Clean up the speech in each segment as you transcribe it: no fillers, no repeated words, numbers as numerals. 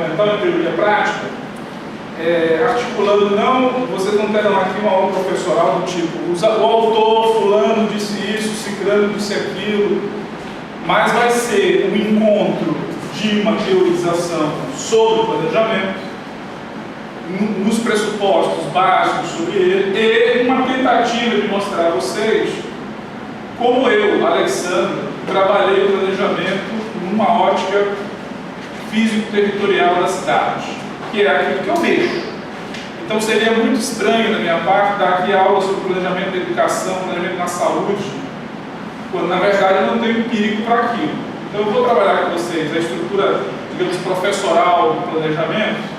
fundamental em teoria prática, articulando, vocês não terão aqui uma aula professoral do tipo, o autor fulano disse isso, ciclano disse aquilo, mas vai ser um encontro de uma teorização sobre planejamento, nos pressupostos básicos sobre ele, e uma tentativa de mostrar a vocês como eu, Alexandre, trabalhei o planejamento numa ótica físico-territorial da cidade, que é aquilo que eu vejo. Então seria muito estranho da minha parte dar aqui aula sobre planejamento da educação, planejamento na saúde, quando na verdade eu não tenho empírico para aquilo. Então eu vou trabalhar com vocês a estrutura, digamos, professoral do planejamento,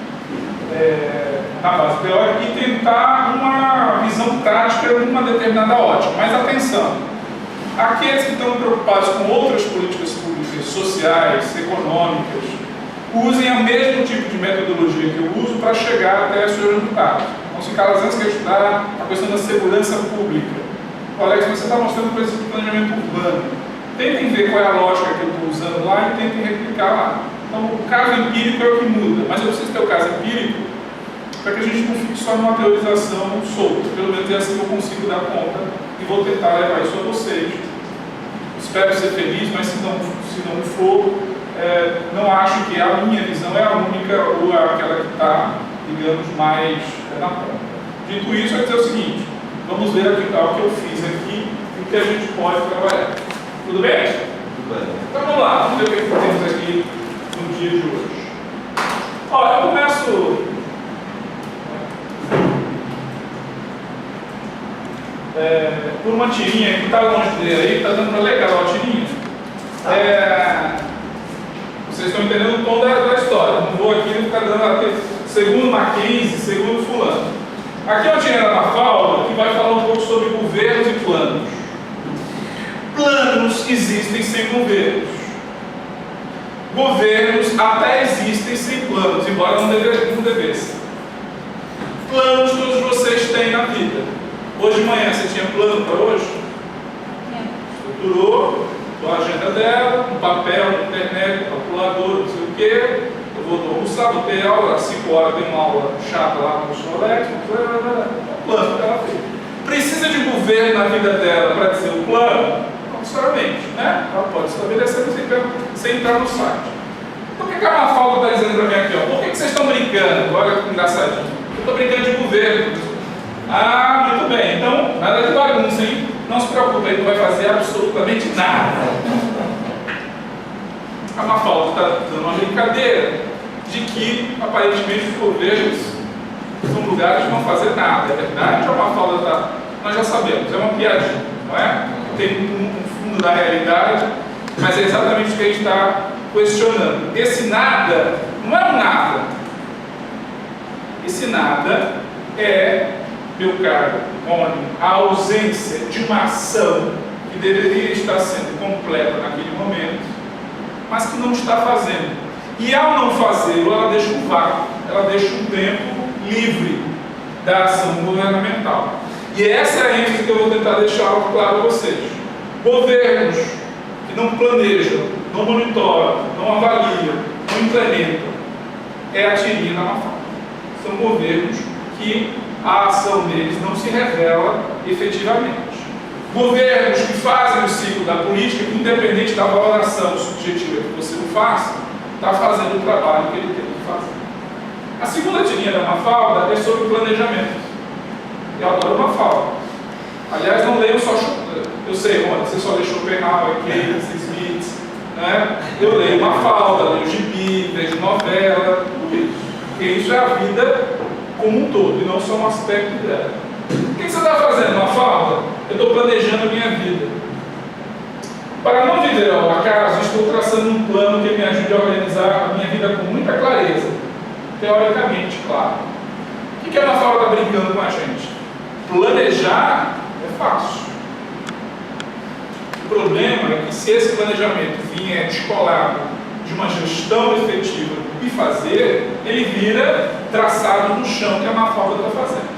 na base teórica, e tentar uma visão prática numa determinada ótica. Mas atenção, aqueles que estão preocupados com outras políticas públicas, sociais, econômicas, usem o mesmo tipo de metodologia que eu uso para chegar até os seus resultados. Então, se Carlos antes quer estudar a questão da segurança pública, Alex, você está mostrando coisas de planejamento urbano. Tentem ver qual é a lógica que eu estou usando lá e tentem replicar lá. Então, o caso empírico é o que muda, mas eu preciso ter o caso empírico para que a gente não fique só numa teorização solta. Pelo menos é assim que eu consigo dar conta e vou tentar levar isso a vocês. Espero ser feliz, mas se não for, não acho que a minha visão é a única ou aquela que está, digamos, mais na ponta. Dito isso, eu vou dizer o seguinte: vamos ver o que eu fiz aqui e o que a gente pode trabalhar. Tudo bem? Tudo bem. Então vamos lá, vamos ver o que temos aqui no dia de hoje. Olha, eu começo por uma tirinha que está longe dele aí, está dando para ler aquela tirinha. Vocês estão entendendo o tom da história. Não vou aqui ficar dando aqui, segundo Mackenzie, segundo fulano. Aqui é uma tirinha da Mafalda que vai falar um pouco sobre governos e planos. Planos existem sem governos. Governos até existem sem planos, embora não devessem. Planos todos vocês têm na vida. Hoje de manhã você tinha plano para hoje? Estruturou a agenda dela, um papel, na internet, calculador, não sei o quê. Eu vou almoçar, vou ter aula, às 5 horas tem uma aula chata lá no Solex, o plano que ela fez. Precisa de governo na vida dela para dizer o plano? Não necessariamente, né? Ela pode estabelecer sem entrar no site. Por que a Mafalda está dizendo para mim aqui? Por que vocês estão brincando? Olha que engraçadinho. Eu estou brincando de governo. Ah, muito bem. Então, nada de bagunça, hein? Não se preocupe, ele não vai fazer absolutamente nada. A Mafalda está dando uma brincadeira de que, aparentemente, os governos são lugares de não fazer nada. É verdade? Ou a Mafalda está... Nós já sabemos, é uma piadinha, não é? Tem um fundo da realidade, mas é exatamente o que a gente está questionando. Esse nada não é um nada. Esse nada é, meu caro homem, a ausência de uma ação que deveria estar sendo completa naquele momento, mas que não está fazendo. E ao não fazê-lo, ela deixa um vácuo, ela deixa um tempo livre da ação governamental. E essa é a ênfase que eu vou tentar deixar claro a vocês. Governos que não planejam, não monitoram, não avaliam, não implementam, é a tirinha da Mafalda. São governos que a ação deles não se revela efetivamente. Governos que fazem o ciclo da política, que independente da valoração subjetiva que você não faça, está fazendo o trabalho que ele tem que fazer. A segunda tirinha da Mafalda é sobre planejamento. Eu adoro Mafalda. Aliás, não leio só Schopenhauer. Eu sei, Rony, você só lê Schopenhauer, Keynes, Smith, né? Eu leio Mafalda, leio gibi, vejo novela, tudo isso. Porque isso é a vida como um todo, e não só um aspecto dela. O que você está fazendo, Mafalda? Eu estou planejando a minha vida. Para não viver ao acaso, estou traçando um plano que me ajude a organizar a minha vida com muita clareza. Teoricamente, claro. O que a Mafalda está brincando com a gente? Planejar é fácil. O problema é que se esse planejamento vier descolado de uma gestão efetiva do que fazer, ele vira traçado no chão que a Mafalda está fazendo.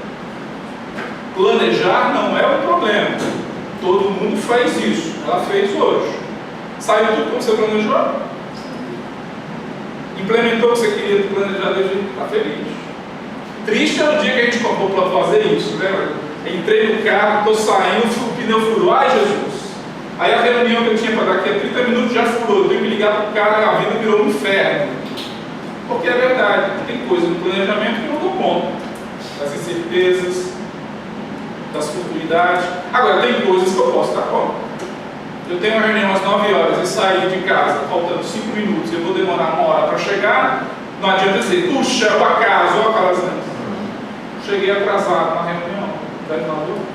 Planejar não é um problema. Todo mundo faz isso. Ela fez hoje. Saiu tudo como você planejou? Implementou o que você queria do planejador e está feliz. Triste é o dia que a gente comprou para fazer isso, né? Entrei no carro, estou saindo, o pneu furou, ai Jesus! Aí a reunião que eu tinha para daqui a 30 minutos já furou, eu tenho que ligar para o cara, a vida virou um inferno. Porque é verdade, tem coisa no planejamento que eu não dou conta. Das incertezas, das futuridades. Agora, tem coisas que eu posso dar conta. Eu tenho uma reunião às 9 horas e sair de casa faltando 5 minutos, eu vou demorar 1 hora para chegar, não adianta dizer, puxa, o acaso, olha aquelas antes. Cheguei atrasado na reunião, não.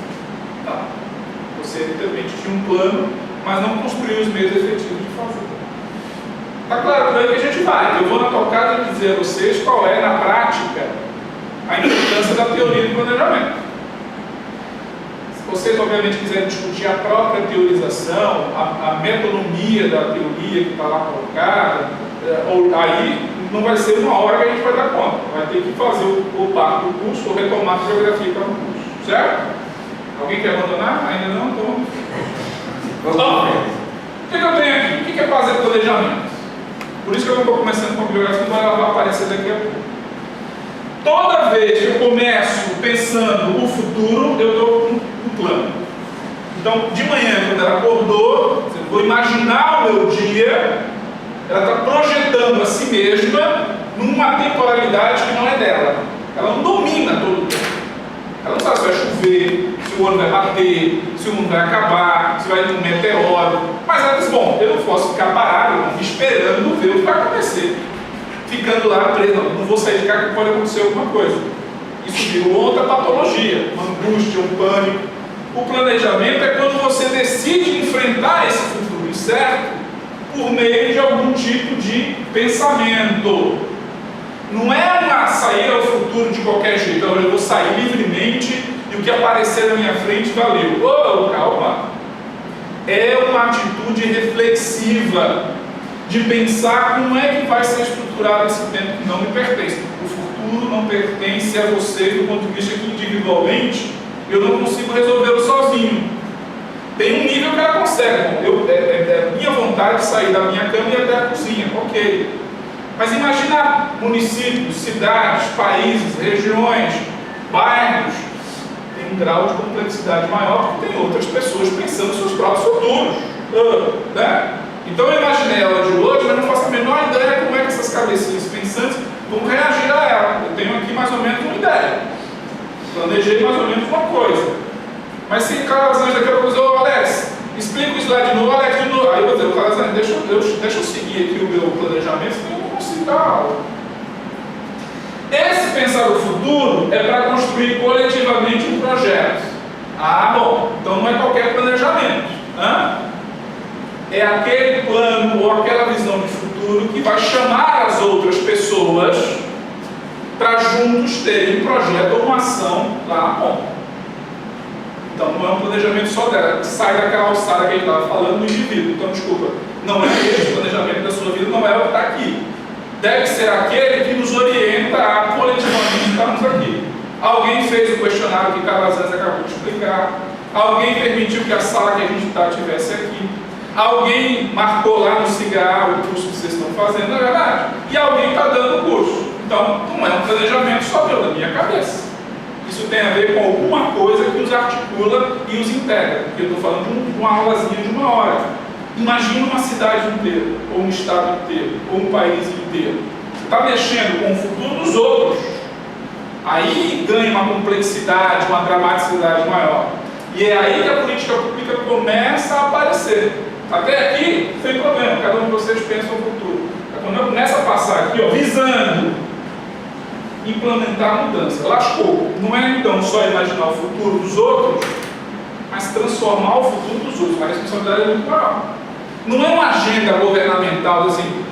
Você evidentemente tinha um plano, mas não construiu os meios efetivos de fazer. Está claro por aí que a gente vai. Eu vou na tua casa dizer a vocês qual é, na prática, a importância da teoria do planejamento. Se vocês, obviamente, quiserem discutir a própria teorização, a metonomia da teoria que está lá colocada, aí não vai ser 1 hora que a gente vai dar conta. Vai ter que fazer o parte do curso ou retomar a geografia para o curso. Certo? Alguém quer abandonar? Ainda não? Então, o que eu tenho aqui? O que é fazer planejamento? Por isso que eu não estou começando com a bibliografia, mas ela vai aparecer daqui a pouco. Toda vez que eu começo pensando o futuro, eu estou com um plano. Então, de manhã, quando ela acordou, eu vou imaginar o meu dia, ela está projetando a si mesma numa temporalidade que não é dela. Ela não domina todo o tempo. Ela não sabe se vai chover, se o ano vai bater, se o mundo vai acabar, se vai ter um meteoro. Mas ela diz, bom, eu não posso ficar parado, esperando ver o que vai acontecer. Ficando lá preso, não vou sair de cá que pode acontecer alguma coisa. Isso virou outra patologia, uma angústia, um pânico. O planejamento é quando você decide enfrentar esse futuro incerto por meio de algum tipo de pensamento. Não é uma sair ao futuro de qualquer jeito, eu vou sair livremente e o que aparecer na minha frente valeu. Oh, calma! É uma atitude reflexiva de pensar como é que vai ser estruturado esse tempo que não me pertence. O futuro não pertence a você do ponto de vista que individualmente eu não consigo resolvê-lo sozinho. Tem um nível que ela consegue. É minha vontade de sair da minha cama e ir até a cozinha, ok. Mas imagina municípios, cidades, países, regiões, bairros, tem um grau de complexidade maior porque tem outras pessoas pensando nos seus próprios futuros. Né? Então eu imaginei ela de hoje, mas não faço a menor ideia como é que essas cabecinhas pensantes vão reagir a ela. Eu tenho aqui mais ou menos uma ideia. Planejei mais ou menos uma coisa. Mas se o Carlos Anjos daqui a pouco diz, ô Alex, explica o slide de novo, Alex, de novo. Aí eu vou dizer, Carlos Anjos, deixa eu seguir aqui o meu planejamento, senão eu não consigo dar aula. Esse pensar o futuro é para construir coletivamente um projeto. Ah, bom, então não é qualquer planejamento. É aquele plano ou aquela visão de futuro que vai chamar as outras pessoas para juntos terem um projeto ou uma ação lá na ponta. Então não é um planejamento só dela, sai daquela alçada que ele estava falando do indivíduo. Então, desculpa, não é esse o planejamento da sua vida, não é o que está aqui. Deve ser aquele que nos orienta a coletivamente estarmos aqui. Alguém fez o questionário que Calazans acabou de explicar. Alguém permitiu que a sala que a gente está tivesse aqui. Alguém marcou lá no cigarro o curso que vocês estão fazendo, não é verdade? E alguém está dando o curso. Então, não é um planejamento só meu, da minha cabeça. Isso tem a ver com alguma coisa que os articula e os integra. Porque eu estou falando de uma aulazinha de 1 hora. Imagina uma cidade inteira, ou um estado inteiro, ou um país inteiro. Você está mexendo com o futuro dos outros. Aí ganha uma complexidade, uma dramaticidade maior. E é aí que a política pública começa a aparecer. Até aqui, sem problema, cada um de vocês pensa no futuro. Quando eu começo a passar aqui, ó, visando implementar a mudança, lascou. Não é então só imaginar o futuro dos outros, mas transformar o futuro dos outros. Uma responsabilidade muito maior. Não é uma agenda governamental assim.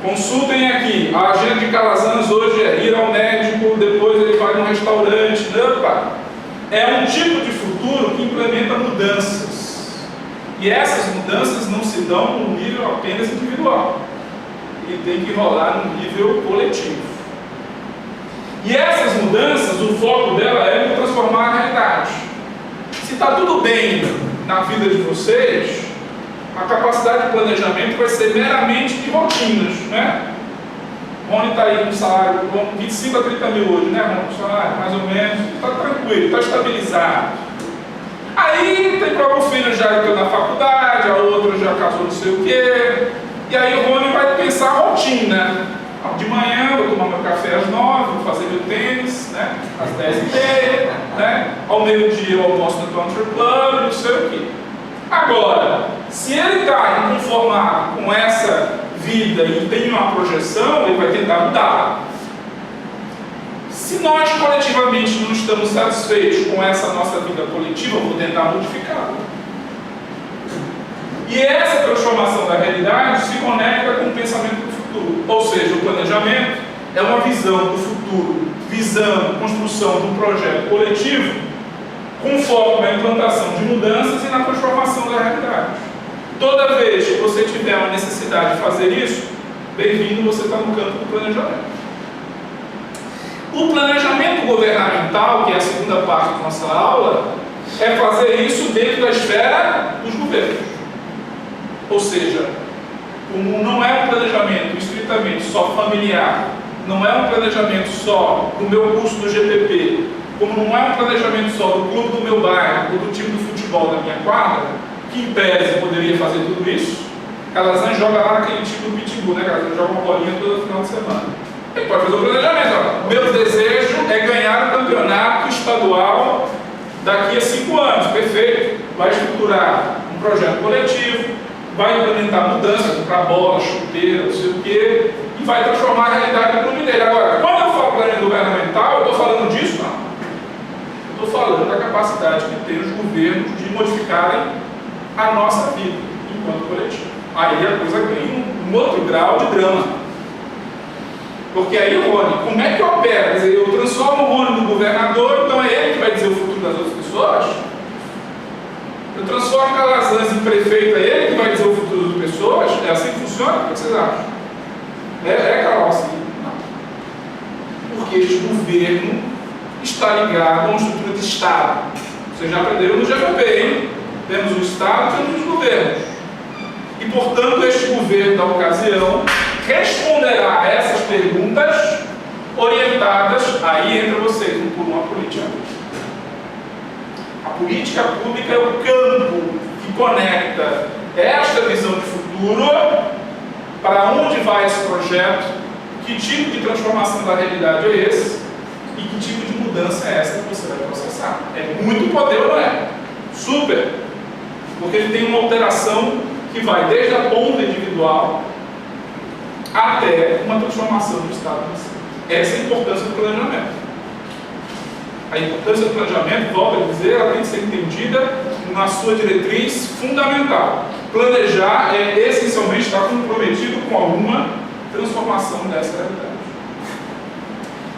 Consultem aqui, a agenda de Calazans hoje é ir ao médico, depois ele vai num restaurante. Opa! É um tipo de futuro que implementa mudanças. E essas mudanças não se dão num nível apenas individual. Ele tem que rolar num nível coletivo. E essas mudanças, o foco dela é transformar a realidade. Se está tudo bem na vida de vocês, a capacidade de planejamento vai ser meramente de rotinas, né? Rony está aí com salário com 25 a 30 mil hoje, né, Rony? Salário, mais ou menos. Está tranquilo, está estabilizado. Aí tem próprio filho já entrou na faculdade, a outra já casou não sei o quê. E aí o Rony vai pensar a rotina. De manhã vou tomar meu café às 9, vou fazer meu tênis, né? Às 10h30, né? Ao meio-dia eu almoço no Country Club, não sei o quê. Agora, se ele está inconformado com essa vida e tem uma projeção, ele vai tentar mudar. Se nós coletivamente não estamos satisfeitos com essa nossa vida coletiva, eu vou tentar modificá-la. E essa transformação da realidade se conecta com o pensamento do futuro. Ou seja, o planejamento é uma visão do futuro, visando construção de um projeto coletivo com foco na implantação de mudanças e na transformação da realidade. Toda vez que você tiver uma necessidade de fazer isso, bem-vindo, você está no campo do planejamento. O planejamento governamental, que é a segunda parte da nossa aula, é fazer isso dentro da esfera dos governos. Ou seja, como não é um planejamento estritamente só familiar, não é um planejamento só do meu curso do GPP, como não é um planejamento só do clube do meu bairro ou do time do futebol da minha quadra, que em tese poderia fazer tudo isso, Calazan joga lá naquele time do Pitbull, né? Calazan joga uma bolinha todo final de semana. Ele pode fazer o planejamento. Ó. Meu desejo é ganhar o campeonato estadual daqui a 5 anos. Perfeito. Vai estruturar um projeto coletivo, vai implementar mudanças, comprar bola, chuteira, não sei o quê, e vai transformar a realidade do clube dele. Agora, quando eu falo planejamento governamental, eu estou falando disso? Não. Eu estou falando da capacidade que tem os governos de modificarem a nossa vida enquanto coletivo. Aí a coisa ganha um outro grau de drama. Porque aí o Rony, como é que opera? Quer dizer, eu transformo o Rony no governador, então é ele que vai dizer o futuro das outras pessoas? Eu transformo o Calazans em prefeito, é ele que vai dizer o futuro das pessoas? É assim que funciona? O que vocês acham? Carol, assim? Não. Porque este governo está ligado a uma estrutura de Estado. Vocês já aprenderam no GPP, hein? Temos o Estado e temos os governos. E, portanto, este governo da ocasião responderá a essas perguntas orientadas, aí entra vocês, por uma política pública. A política pública é o campo que conecta esta visão de futuro, para onde vai esse projeto, que tipo de transformação da realidade é esse e que tipo de mudança é essa que você vai processar. É muito poder, não é? Super! Porque ele tem uma alteração que vai desde a ponta individual até uma transformação do Estado. Essa é a importância do planejamento. A importância do planejamento, volto a dizer, ela tem que ser entendida na sua diretriz fundamental. Planejar é essencialmente estar comprometido com alguma transformação dessa realidade.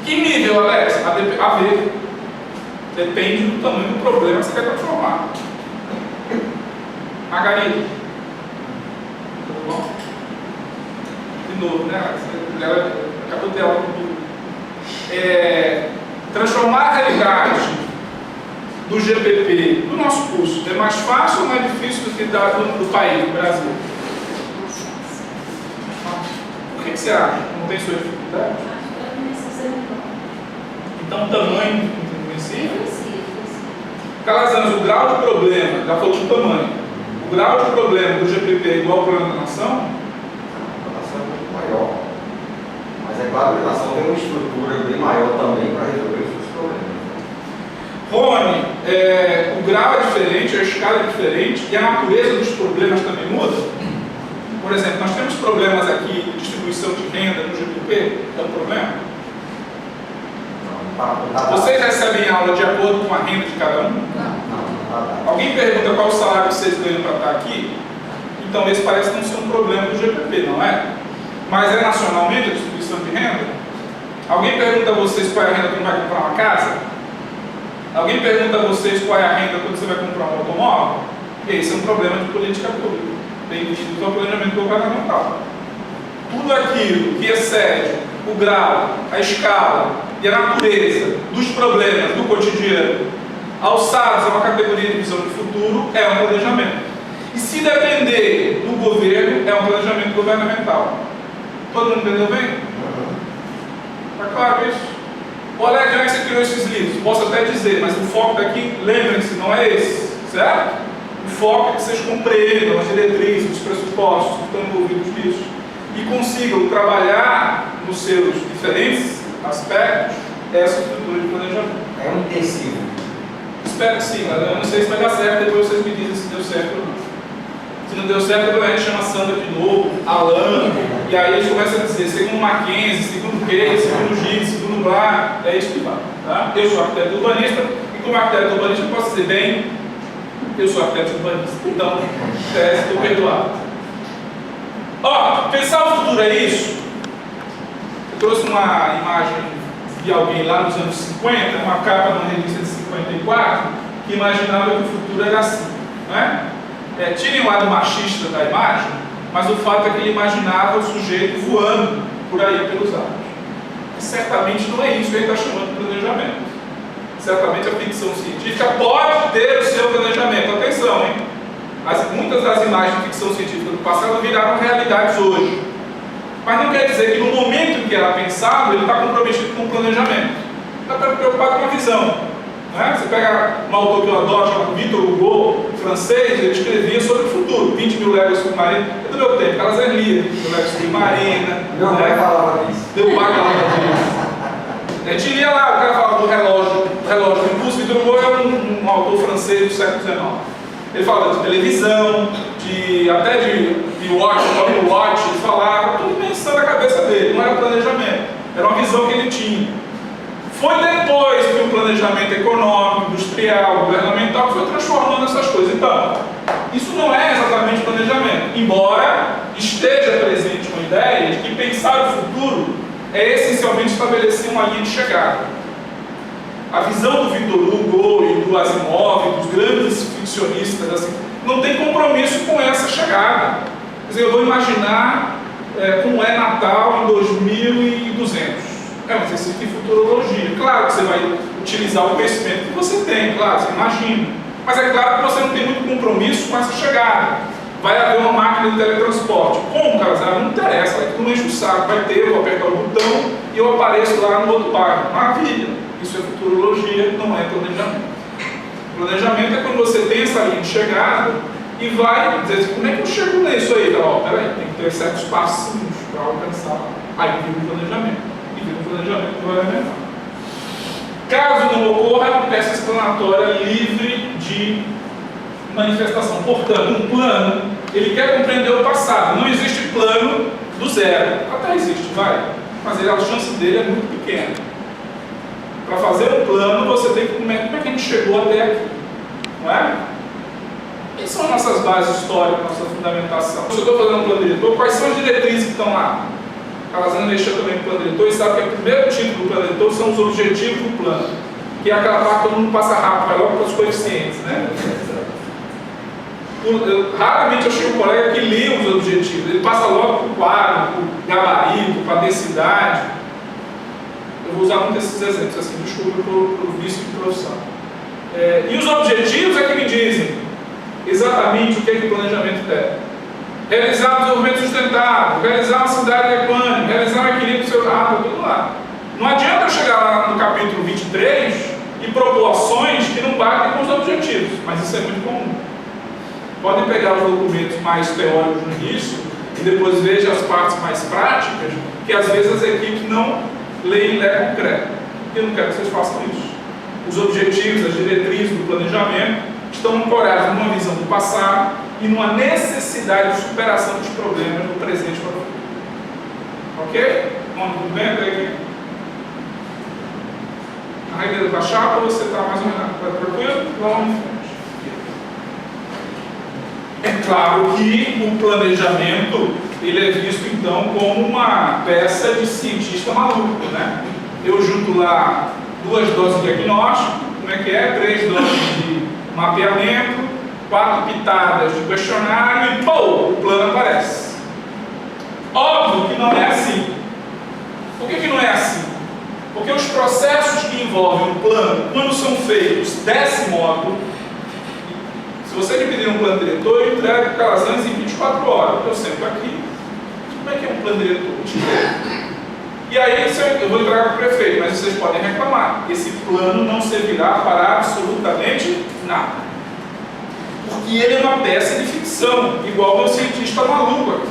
Que nível, Alex? A ver. Depende do tamanho do problema que você quer transformar. Margarida. Tudo bom? De novo, né? Ela acabou de ter aula comigo. Transformar a realidade do GPP, do nosso curso, é mais fácil ou mais difícil do que do país, do Brasil? Por que você acha? Não tem sua dificuldade? Então, o tamanho incompreensível? Calazans, o grau de problema, já falou do tamanho, o grau de problema do GPP é igual ao problema da nação? A nação é muito maior. Mas é claro que a nação tem uma estrutura bem maior também para resolver os seus problemas. Rony, o grau é diferente, a escala é diferente e a natureza dos problemas também muda. Por exemplo, nós temos problemas aqui de distribuição de renda no GPP, é um problema? Vocês recebem aula de acordo com a renda de cada um? Não. Alguém pergunta qual o salário que vocês ganham para estar aqui? Então esse parece não ser um problema do GPP, não é? Mas é nacionalmente a distribuição de renda? Alguém pergunta a vocês qual é a renda quando vai comprar uma casa? Alguém pergunta a vocês qual é a renda quando você vai comprar um automóvel? Esse é um problema de política pública. Bem-vindo ao planejamento governamental. Tudo aquilo que excede o grau, a escala e a natureza dos problemas do cotidiano, alçados a uma categoria de visão de futuro, é um planejamento. E se depender do governo, é um planejamento governamental. Todo mundo entendeu bem? Está claro isso? O Alex, onde é que você criou esses livros? Posso até dizer, mas o foco daqui, lembrem-se, não é esse, certo? O foco é que vocês compreendam as diretrizes, os pressupostos que estão envolvidos nisso e consigam trabalhar nos seus diferentes aspectos essa estrutura de planejamento. É um intensivo. Espero que sim, mas eu não sei se vai dar certo, depois vocês me dizem se deu certo ou não. Se não deu certo, depois a gente chama a Sandra de novo, Alan, e aí eles começam a dizer, segundo Mackenzie, segundo Case, segundo Gide, segundo Blá, é isso que vai. Tá? Eu sou arquiteto urbanista, e como arquiteto urbanista eu posso dizer bem, eu sou arquiteto urbanista. Então, estou perdoado. Ó, pensar o futuro é isso? Eu trouxe uma imagem de alguém lá nos anos 50, uma capa de uma revista de 54, que imaginava que o futuro era assim, não é? Tirem o lado machista da imagem, mas o fato é que ele imaginava o sujeito voando por aí pelos ares. E certamente não é isso que ele está chamando de planejamento. Certamente a ficção científica pode ter o seu planejamento. Atenção, hein? Muitas das imagens de ficção científica do passado viraram realidades hoje. Mas não quer dizer que no momento em que era pensado, ele está comprometido com o planejamento. Está preocupado com a visão. Você pega um autor que eu adoro, chamado Victor Hugo, francês, ele escrevia sobre o futuro, 20 mil léguas submarinas, é do meu tempo, Carlos Herlia, 20 mil léguas submarinas. Meu pai falava disso. Deu pai falava disso. A gente lia lá, o cara falava do relógio do impulso. Victor Hugo é um autor francês do século XIX. Ele falava de televisão, até de watch, ele falava, tudo pensando na cabeça dele, não era planejamento, era uma visão que ele tinha. Foi depois que o planejamento econômico, industrial, governamental foi transformando essas coisas. Então, isso não é exatamente planejamento, embora esteja presente uma ideia de que pensar o futuro é essencialmente estabelecer uma linha de chegada. A visão do Victor Hugo e do Asimov, dos grandes ficcionistas, assim, não tem compromisso com essa chegada. Quer dizer, eu vou imaginar como é Natal em 2200. É um exercício de futurologia. Claro que você vai utilizar o conhecimento que você tem, claro, você imagina. Mas é claro que você não tem muito compromisso com essa chegada. Vai haver uma máquina de teletransporte. Como, Carlos? Não interessa, vai tudo enche o saco. Vai ter, eu vou apertar o botão e eu apareço lá no outro bairro. Maravilha. Isso é futurologia, não é planejamento. Planejamento é quando você tem essa linha de chegada e vai dizer assim, como é que eu chego nisso aí? Peraí, tem que ter certos passinhos para alcançar. Aí vira o planejamento. Planejamento governamental. Caso não ocorra, é uma peça explanatória livre de manifestação. Portanto, um plano, ele quer compreender o passado. Não existe plano do zero. Até existe, vai. Mas a chance dele é muito pequena. Para fazer um plano, você tem que como é que a gente chegou até aqui. Não é? Quais são as nossas bases históricas, nossa fundamentação? Se eu estou fazendo um plano diretor, quais são as diretrizes que estão lá? A Calazana mexeu também com o plano diretor e sabe que o primeiro título do plano diretor são os objetivos do plano, que é aquela parte que todo mundo passa rápido, vai logo para os coeficientes, né? Raramente eu chego um colega que lê os objetivos, ele passa logo para o quadro, para o gabarito, para a densidade. Eu vou usar muito esses exemplos, assim, desculpa para o vício de profissão. E os objetivos é que me dizem exatamente o que o planejamento deve. Realizar o desenvolvimento sustentável, realizar uma cidade equânime, realizar um equilíbrio social, tudo lá. Não adianta eu chegar lá no capítulo 23 e propor ações que não batem com os objetivos, mas isso é muito comum. Podem pegar os documentos mais teóricos no início e depois veja as partes mais práticas, que às vezes as equipes não leem em lé concreto. Eu não quero que vocês façam isso. Os objetivos, as diretrizes do planejamento estão ancorados numa visão do passado e numa necessidade de superação dos problemas do presente para o futuro. Ok? Vamos tudo bem até aqui? A regra está chata ou você está mais ou menos tranquilo? Vamos em frente. É claro que o planejamento ele é visto então como uma peça de cientista maluco, né? Eu junto lá 2 doses de diagnóstico, como é que é? 3 doses de mapeamento, 4 pitadas de questionário e pô, o plano aparece. Óbvio que não é assim. Por que não é assim? Porque os processos que envolvem um plano, quando são feitos desse modo, se você dividir um plano diretor, eu entrego Calazans em 24 horas. Eu sento aqui. Como é que é um plano diretor? E aí eu vou entregar para o prefeito, mas vocês podem reclamar. Esse plano não servirá para absolutamente nada. Porque ele é uma peça de ficção, igual o meu cientista maluco aqui.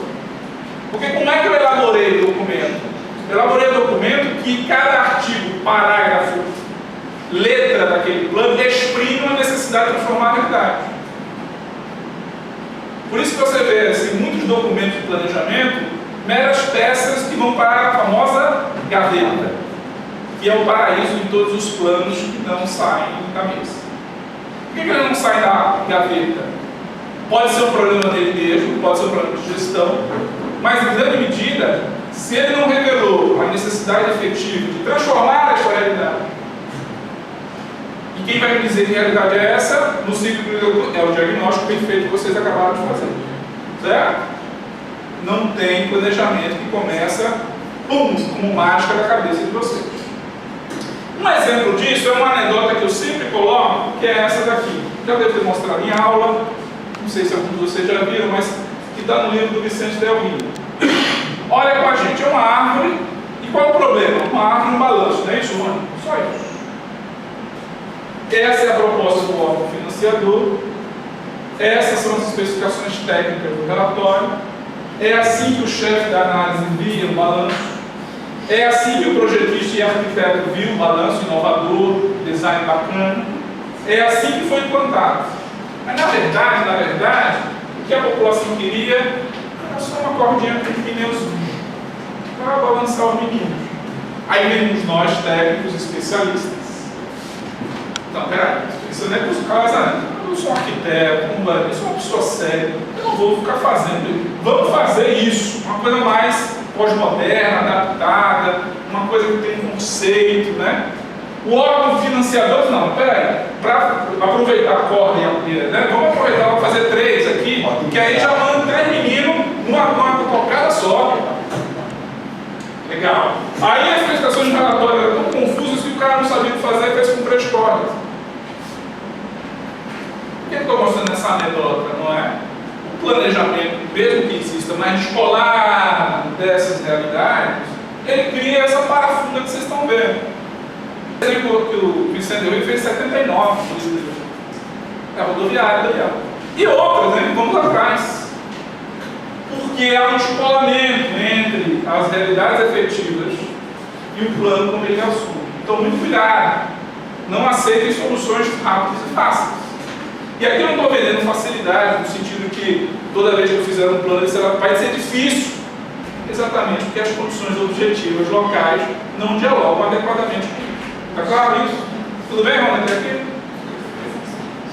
Porque como é que eu elaborei o documento? Eu elaborei o documento que cada artigo, parágrafo, letra daquele plano exprime uma necessidade de transformar a realidade. Por isso que você vê assim, muitos documentos de planejamento, meras peças que vão para a famosa gaveta, que é o paraíso de todos os planos que não saem da mesa. Por que ele não sai da gaveta? Pode ser um problema dele mesmo, pode ser um problema de gestão, mas em grande medida, se ele não revelou a necessidade efetiva de transformar esta realidade, e quem vai me dizer que realidade é essa, no ciclo é o diagnóstico perfeito que vocês acabaram de fazer. Certo? Não tem planejamento que começa, pum, como mágica da cabeça de vocês. Um exemplo disso é uma anedota que eu sempre coloco, que é essa daqui. Já devo ter mostrado em aula, não sei se alguns de vocês já viram, mas que está no livro do Vicente Del Rio. Olha com a gente, é uma árvore, e qual é o problema? Uma árvore, um balanço, não é isso, mano? Só isso. Essa é a proposta do órgão financiador, essas são as especificações técnicas do relatório, é assim que o chefe da análise via o balanço, é assim que o projetista e arquiteto viu o balanço inovador, design bacana, é assim que foi implantado. Mas na verdade, o que a população queria era só uma cordinha com pneuzinho para balançar os meninos. Aí vemos nós, técnicos, especialistas. Então, peraí, isso não é para os caras, eu sou um arquiteto, eu sou uma pessoa séria, eu não vou ficar fazendo. Vamos fazer isso, uma coisa mais pós-moderna, adaptada, uma coisa que tem um conceito, né? O órgão financiador, não, peraí, para aproveitar a corda e a pera, né? Vamos aproveitar para fazer 3 aqui, que aí já manda 3 meninos numa tocada só. Legal. Aí as prestações de relatório eram tão confusas que o cara não sabia o que fazer e fez com 3 cordas. Por que eu estou mostrando essa anedota, não é? O planejamento, mesmo que exista, mas descolado dessas realidades, ele cria essa parafunda que vocês estão vendo. O exemplo que o Vicente Del Rio fez em 79, é a rodoviária da e outras, né? Vamos atrás. Porque há um descolamento entre as realidades efetivas e o plano como ele assume. Então, muito cuidado. Não aceitem soluções rápidas e fáceis. E aqui eu não estou vendendo facilidade, no sentido que toda vez que eu fizer um plano, vai ser difícil. Exatamente porque as condições objetivas locais não dialogam adequadamente com isso. Está claro isso? Tudo bem, Ronald? Até aqui?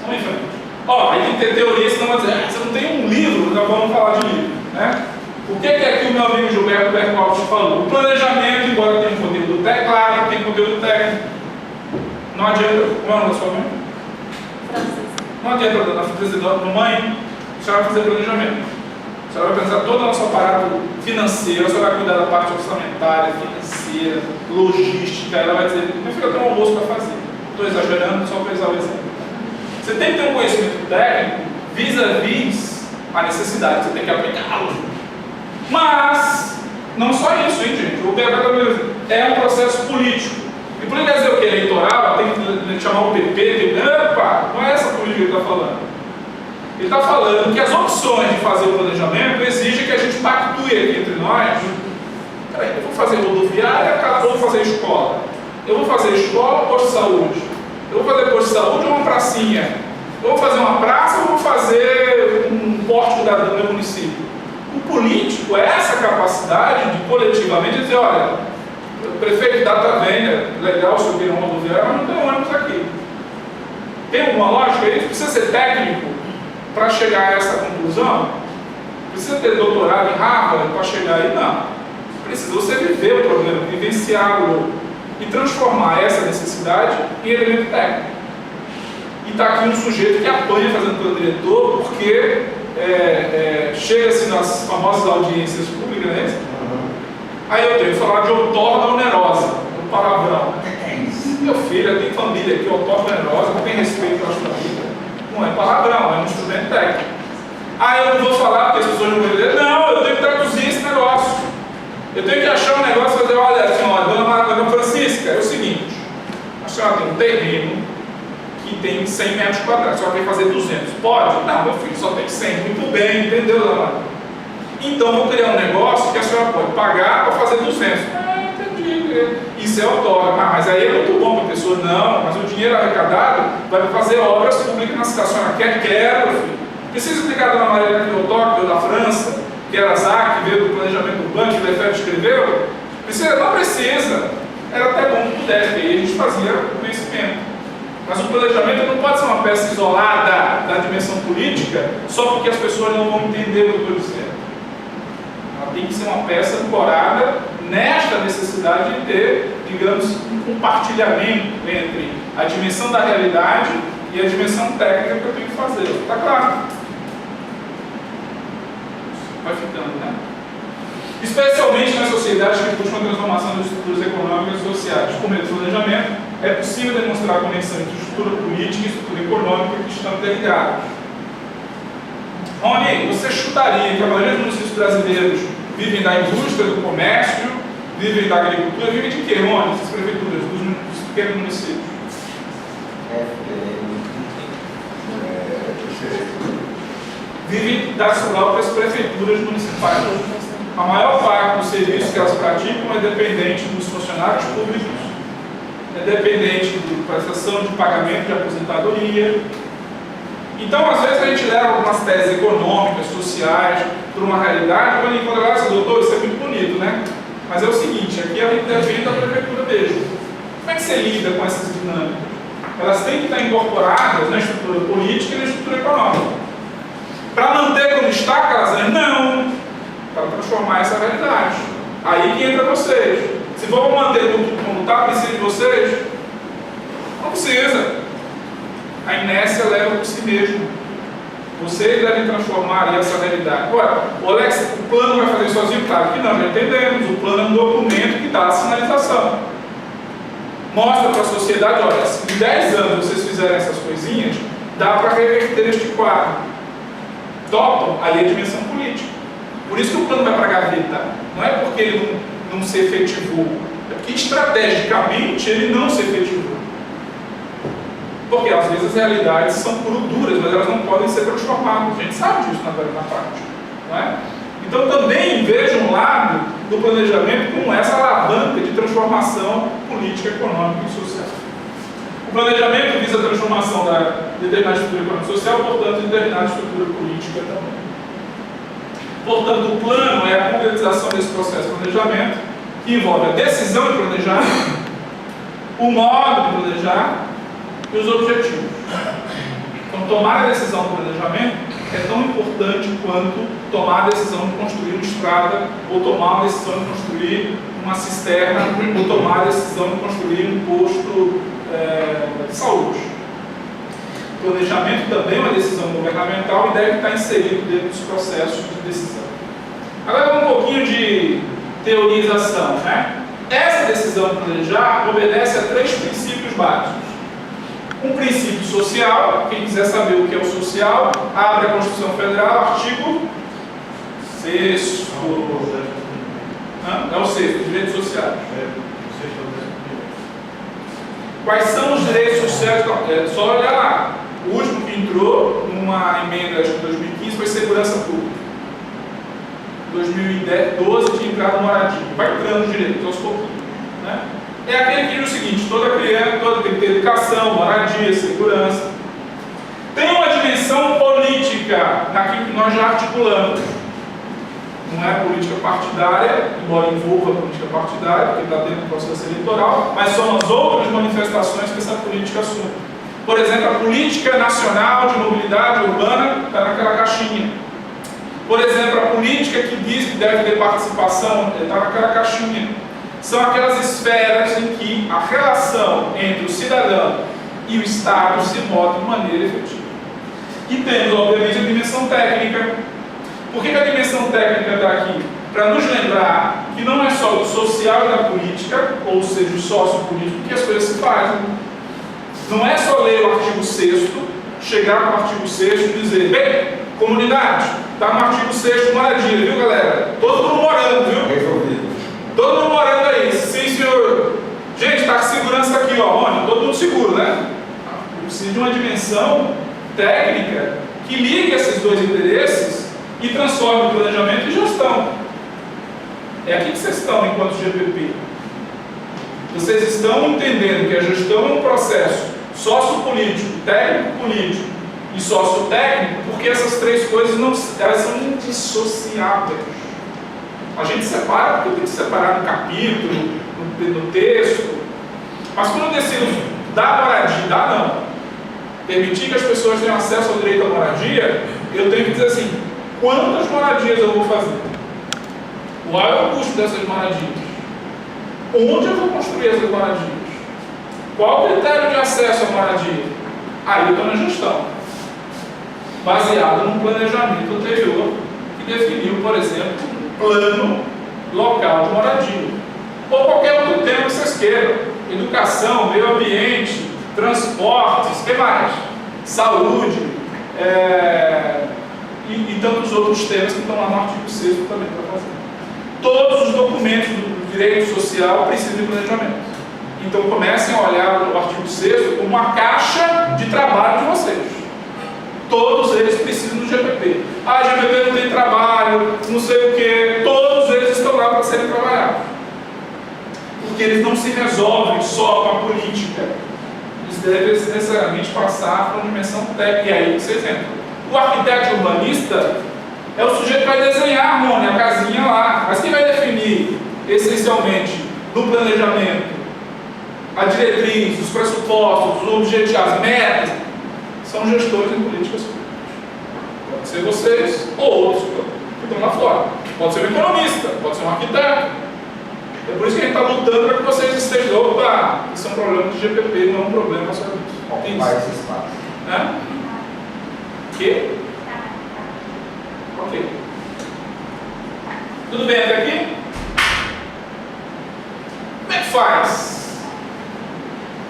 Vamos em frente. Ó, aí tem que ter teoria, senão vai dizer, você não tem um livro, então vamos falar de livro. Né? O que é que o meu amigo Gilberto Bercotti falou? O planejamento, embora tenha um conteúdo técnico, claro, tem conteúdo técnico. Não adianta. Como é o nome da sua mãe? Não adianta, na frente da mãe, você vai fazer planejamento. Você vai pensar todo o nosso aparato financeiro, você vai cuidar da parte orçamentária, financeira, logística. Ela vai dizer, meu filho, eu tenho um almoço para fazer. Estou exagerando, só para usar o exemplo. Você tem que ter um conhecimento técnico vis-à-vis a necessidade, você tem que aplicá-lo. Mas, não só isso, hein, gente? O PHW é um processo político. E por ele dizer o que é eleitoral, tem que chamar o PP, opa, não é essa política que ele está falando. Ele está falando que as opções de fazer o planejamento exigem que a gente pactue aqui entre nós. Peraí, eu vou fazer rodoviária, ou vou fazer escola? Eu vou fazer escola ou posto de saúde? Eu vou fazer posto de saúde ou uma pracinha? Eu vou fazer uma praça ou vou fazer um pórtico do meu município? O político é essa capacidade de coletivamente dizer, olha, o prefeito data venda, legal se eu vir uma rodoviária, mas não tem ônibus aqui. Tem alguma lógica? Isso precisa ser técnico para chegar a essa conclusão? Precisa ter doutorado em Harvard para chegar aí? Não. Precisa você viver o problema, vivenciá-lo e transformar essa necessidade em elemento técnico. E está aqui um sujeito que apanha fazendo plano diretor porque chega-se nas famosas audiências públicas, né? Aí eu tenho que falar de outorga onerosa, um palavrão. Meu filho, eu tenho família aqui, outorga onerosa, não tem respeito pelas famílias. Não é palavrão, é um instrumento técnico. Aí eu não vou falar porque as pessoas não vão dizer, não, eu tenho que traduzir esse negócio. Eu tenho que achar um negócio e fazer, olha, senhora, dona Francisca, é o seguinte, a senhora tem um terreno que tem 100 metros quadrados, a senhora quer fazer 200. Pode? Não, meu filho, só tem 100. Muito bem, entendeu, dona Maria? Então, vou criar um negócio que a senhora pode pagar para fazer 200. Entendi. Isso é outorga. Mas aí é muito bom para a pessoa. Não, mas o dinheiro arrecadado vai fazer obras públicas na cidade. A senhora quer? Quero, filho. Precisa explicar a dona Maria que outorga, veio da França, que era Zac, que veio do planejamento urbano, que o Lefebvre escreveu? Precisa? Não precisa. Era até bom que pudesse, porque aí a gente fazia o conhecimento. Mas o planejamento não pode ser uma peça isolada da dimensão política só porque as pessoas não vão entender o que eu estou dizendo. Ela tem que ser uma peça ancorada nesta necessidade de ter, digamos, um compartilhamento entre a dimensão da realidade e a dimensão técnica que eu tenho que fazer. Está claro? Vai ficando, né? Especialmente nas sociedades que buscam a transformação das estruturas econômicas e sociais. Por meio do planejamento, é possível demonstrar a conexão entre estrutura política e estrutura econômica que estão interligadas. Rony, você chutaria que a maioria dos municípios brasileiros vivem da indústria, do comércio, vivem da agricultura, vivem de quê, Rony, essas prefeituras, dos pequenos municípios? Vivem das próprias prefeituras municipais. A maior parte dos serviços que elas praticam é dependente dos funcionários públicos, é dependente da prestação de pagamento de aposentadoria. Então, às vezes, a gente leva algumas teses econômicas, sociais, para uma realidade, quando encontra lá, assim, doutor, isso é muito bonito, né? Mas é o seguinte, aqui a gente depende da prefeitura mesmo. Como é que você lida com essas dinâmicas? Elas têm que estar incorporadas na estrutura política e na estrutura econômica. Para manter como está, Caras? Não. Para transformar essa realidade. Aí que entra vocês. Se for manter tudo como está, precisa de vocês? Não precisa. A inércia leva por si mesmo. Vocês devem transformar essa realidade. Agora, o Alex, o plano vai fazer sozinho? Claro que não, já entendemos. O plano é um documento que dá a sinalização. Mostra para a sociedade, olha, se em 10 anos vocês fizerem essas coisinhas, dá para reverter este quadro. Topam, ali é a dimensão política. Por isso que o plano vai para a gaveta. Não é porque ele não se efetivou, é porque estrategicamente ele não se efetivou. Porque às vezes as realidades são duras, mas elas não podem ser transformadas. A gente sabe disso na prática. Não é? Então também veja um lado do planejamento como essa alavanca de transformação política, econômica e social. O planejamento visa a transformação da determinada estrutura econômica e social, portanto, de determinada estrutura política também. Portanto, o plano é a concretização desse processo de planejamento, que envolve a decisão de planejar, o modo de planejar e os objetivos. Então, tomar a decisão do planejamento é tão importante quanto tomar a decisão de construir uma estrada, ou tomar a decisão de construir uma cisterna, ou tomar a decisão de construir um posto de saúde. O planejamento também é uma decisão governamental e deve estar inserido dentro dos processos de decisão. Agora, um pouquinho de teorização, né? Essa decisão de planejar obedece a 3 princípios básicos. Um princípio social, quem quiser saber o que é o social, abre a Constituição Federal, artigo 6º. É o 6º, direitos sociais. Quais são os direitos sociais? É só olhar lá. O último que entrou numa emenda de 2015 foi segurança pública. 2012 tinha entrado moradia. Vai entrando direito aos pouquinhos. Né? É aquele que diz o seguinte: toda criança tem que ter educação, moradia, segurança. Tem uma dimensão política naquilo que nós já articulamos. Não é a política partidária, embora envolva a política partidária, porque está dentro do processo eleitoral, mas são as outras manifestações que essa política assume. Por exemplo, a política nacional de mobilidade urbana está naquela caixinha. Por exemplo, a política que diz que deve ter participação está naquela caixinha. São aquelas esferas em que a relação entre o cidadão e o Estado se move de maneira efetiva. E temos, obviamente, a dimensão técnica. Por que a dimensão técnica está aqui? Para nos lembrar que não é só o social e da política, ou seja, o sociopolítico, que as coisas se fazem. Não é só ler o artigo 6º, chegar no artigo 6º e dizer, bem, comunidade, está no artigo 6º, moradia, viu, galera? Todo mundo morando, viu? Resolvido. segurança aqui, ó, onde? Todo mundo seguro, né? Precisa de uma dimensão técnica que ligue esses dois interesses e transforme o planejamento em gestão. É aqui que vocês estão enquanto GPP. Vocês estão entendendo que a gestão é um processo sociopolítico, técnico-político e sociotécnico, porque essas três coisas elas são indissociáveis. A gente separa porque tem que separar no capítulo, no texto, mas quando eu decido dar moradia, permitir que as pessoas tenham acesso ao direito à moradia, eu tenho que dizer assim, quantas moradias eu vou fazer? Qual é o custo dessas moradias? Onde eu vou construir essas moradias? Qual o critério de acesso à moradia? Aí eu estou na gestão, baseado num planejamento anterior que definiu, por exemplo, um plano local de moradia. Ou qualquer outro tema que vocês queiram. Educação, meio ambiente, transportes, o que mais? Saúde, e tantos outros temas que estão lá no artigo 6º também para fazer. Todos os documentos do direito social precisam de planejamento. Então comecem a olhar o artigo 6º como uma caixa de trabalho de vocês. Todos eles precisam do GPP. Ah, GPP não tem trabalho, não sei o que. Todos eles estão lá para serem trabalhados. Porque eles não se resolvem só com a política. Eles devem necessariamente passar para uma dimensão técnica. E aí vocês entram. O arquiteto urbanista é o sujeito que vai desenhar a casinha lá. Mas quem vai definir, essencialmente, no planejamento, a diretriz, os pressupostos, os objetivos, as metas, são gestores em políticas públicas. Pode ser vocês ou outros que estão lá fora. Pode ser um economista, pode ser um arquiteto. É por isso que a gente está lutando para que vocês estejam. Opa, isso é um problema de GPP, não é um problema só disso. Ocupar esse espaço. Né? Que? Ok. Tudo bem até aqui? Como é que faz?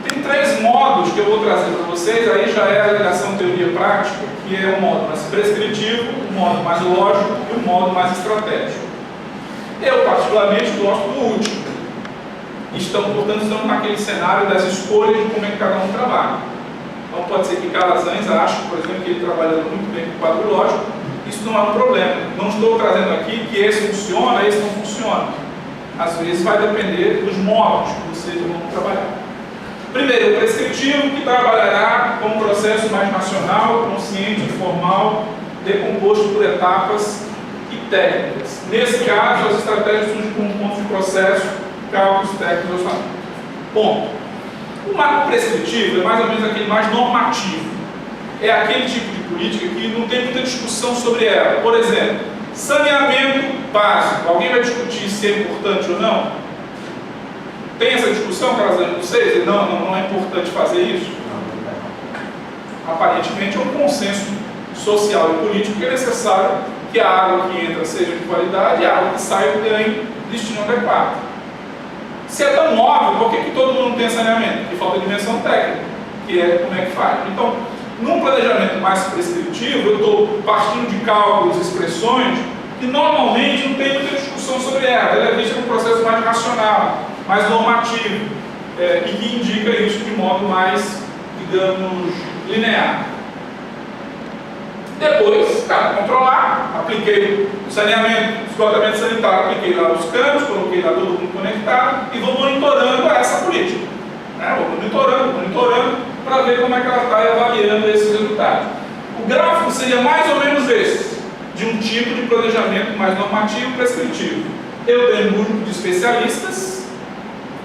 Tem 3 modos que eu vou trazer para vocês, aí já é a ligação teoria-prática, que é o modo mais prescritivo, o modo mais lógico e o modo mais estratégico. Eu, particularmente, gosto do último. Portanto, estamos naquele cenário das escolhas de como é que cada um trabalha. Então, pode ser que Calazans ache, por exemplo, que ele trabalhando muito bem com o quadro lógico, isso não é um problema. Não estou trazendo aqui que esse funciona, esse não funciona. Às vezes vai depender dos modos que vocês vão trabalhar. Primeiro, o prescritivo, que trabalhará com um processo mais racional, consciente, informal, decomposto por etapas e técnicas. Nesse caso, as estratégias surgem como pontos de processo, cálculos técnicos, orçamento. Ponto. O marco prescritivo é mais ou menos aquele mais normativo. É aquele tipo de política que não tem muita discussão sobre ela. Por exemplo, saneamento básico. Alguém vai discutir se é importante ou não? Tem essa discussão, caso de vocês? Não é importante fazer isso? Aparentemente é um consenso social e político que é necessário que a água que entra seja de qualidade e a água que sai ganhe destino adequado. Se é tão óbvio, por que todo mundo tem saneamento? Porque falta dimensão técnica, que é como é que faz. Então, num planejamento mais prescritivo, eu estou partindo de cálculos, expressões, que normalmente não tem muita discussão sobre ela. Ela é vista como um processo mais racional, mais normativo, e que indica isso de modo mais, digamos, linear. Depois, controlar, apliquei o saneamento, esgotamento sanitário, apliquei lá os canos, coloquei lá todo mundo conectado e vou monitorando essa política. Vou monitorando para ver como é que ela está avaliando esses resultados. O gráfico seria mais ou menos esse, de um tipo de planejamento mais normativo e prescritivo. Eu tenho um grupo de especialistas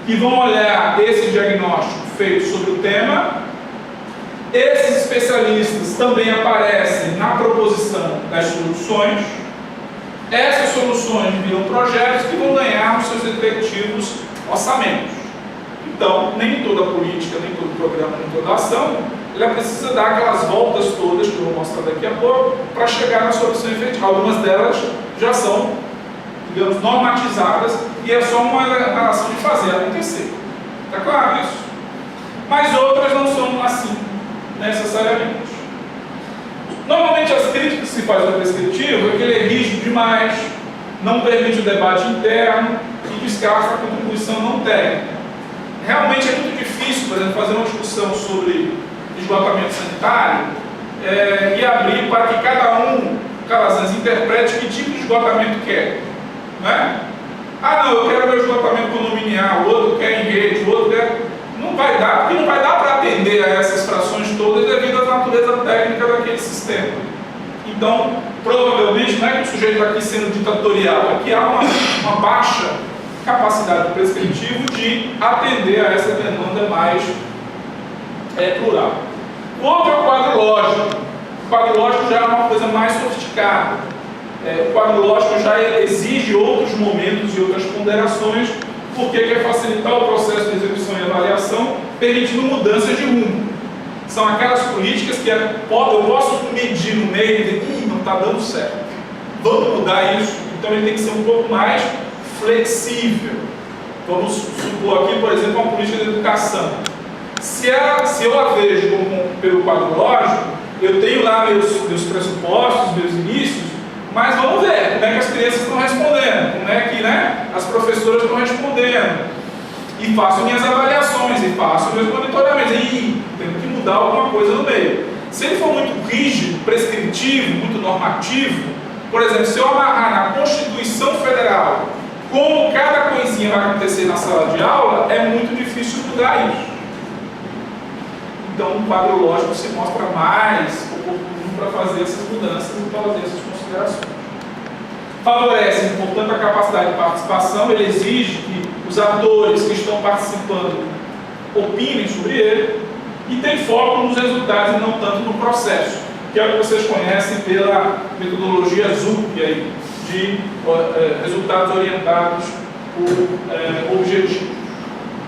que vão olhar esse diagnóstico feito sobre o tema. Esses especialistas também aparecem na proposição das soluções. Essas soluções viram projetos que vão ganhar os seus respectivos orçamentos. Então, nem toda política, nem todo programa, nem toda ação, ela precisa dar aquelas voltas todas, que eu vou mostrar daqui a pouco, para chegar na solução efetiva. Algumas delas já são, digamos, normatizadas e é só uma relação de fazer acontecer. Está claro isso? Mas outras não são assim, necessariamente. Normalmente as críticas que se faz ao prescritivo é que ele é rígido demais, não permite o debate interno e descarta a contribuição não técnica. Realmente é muito difícil difícil, por exemplo, fazer uma discussão sobre esgotamento sanitário e abrir para que cada um, Calazans, interprete que tipo de esgotamento quer. Né? Ah, não, eu quero meu esgotamento condominial, o outro quer em rede, o outro quer... Não vai dar, porque não vai dar para atender a essas frações todas devido à natureza técnica daquele sistema. Então, provavelmente, não é que o sujeito está aqui sendo ditatorial, é que há uma baixa capacidade prescritiva de atender a essa demanda mais plural. O outro é o quadro lógico. O quadro lógico já é uma coisa mais sofisticada. O quadro lógico já exige outros momentos e outras ponderações, porque quer facilitar o processo de execução e avaliação, permitindo mudanças de rumo. São aquelas políticas que eu posso medir no meio e dizer, não está dando certo. Vamos mudar isso. Então ele tem que ser um pouco mais flexível. Vamos supor aqui, por exemplo, uma política de educação. Se eu a vejo pelo quadro lógico, eu tenho lá meus pressupostos, meus inícios, mas vamos ver como é que as crianças estão respondendo, como é que as professoras estão respondendo. E faço minhas avaliações, e faço meus monitoramentos. E tenho que mudar alguma coisa no meio. Se ele for muito rígido, prescritivo, muito normativo, por exemplo, se eu amarrar na Constituição Federal como cada coisinha vai acontecer na sala de aula, é muito difícil mudar isso. Então, o quadro lógico se mostra mais oportuno para fazer essas mudanças e fazer essas considerações. Favorece, portanto, a capacidade de participação, ele exige que os atores que estão participando opinem sobre ele e tem foco nos resultados e não tanto no processo, que é o que vocês conhecem pela metodologia ZUP, de resultados orientados por objetivos.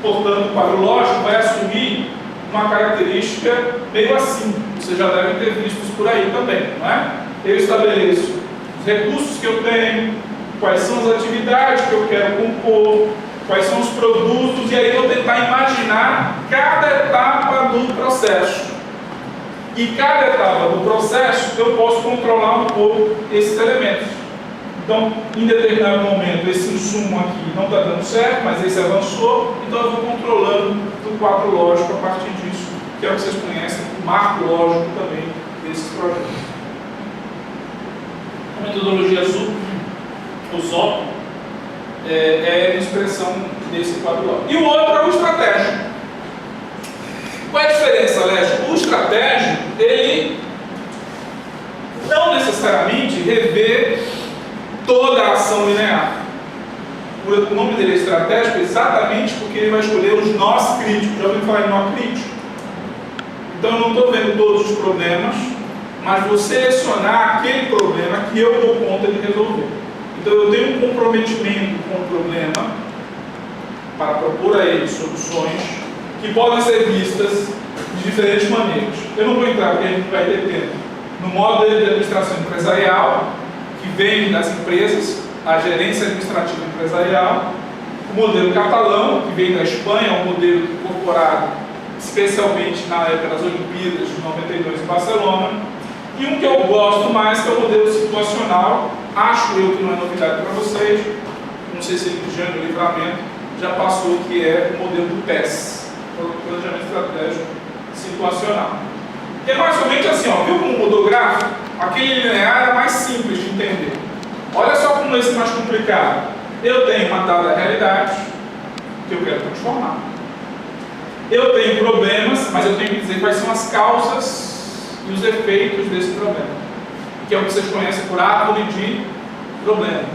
Portanto, o quadro lógico vai assumir uma característica meio assim, vocês já devem ter visto isso por aí também, não é? Eu estabeleço os recursos que eu tenho, quais são as atividades que eu quero compor, quais são os produtos, e aí eu vou tentar imaginar cada etapa do processo. E cada etapa do processo eu posso controlar um pouco esses elementos. Então, em determinado momento, esse insumo aqui não está dando certo, mas esse avançou, então eu vou controlando o quadro lógico a partir disso, que é o que vocês conhecem, o marco lógico também desses projetos. A metodologia ZUP, o ZOP, é a expressão desse quadro lógico. E o outro é o estratégico. Qual é a diferença, Lécio? O estratégico, ele não necessariamente revê toda a ação linear. O nome dele é estratégico exatamente porque ele vai escolher os nós críticos. Já ouviu falar em nó crítico? Então eu não estou vendo todos os problemas, mas vou selecionar aquele problema que eu dou conta de resolver. Então eu tenho um comprometimento com o problema para propor a ele soluções que podem ser vistas de diferentes maneiras. Eu não vou entrar, porque a gente vai ter tempo, no modo de administração empresarial, que vem das empresas, a gerência administrativa empresarial, o modelo catalão, que vem da Espanha, um modelo incorporado especialmente na época das Olimpíadas de 92 em Barcelona, e um que eu gosto mais, que é o modelo situacional. Acho eu que não é novidade para vocês, não sei se ele já no livramento já passou, que é o modelo do PES, Planejamento Estratégico Situacional. Que é mais ou menos assim, ó, viu como mudou o gráfico? Aquele linear era mais simples de entender. Olha só como esse é mais complicado. Eu tenho uma dada realidade que eu quero transformar. Eu tenho problemas, mas eu tenho que dizer quais são as causas e os efeitos desse problema, que é o que vocês conhecem por árvore de problemas.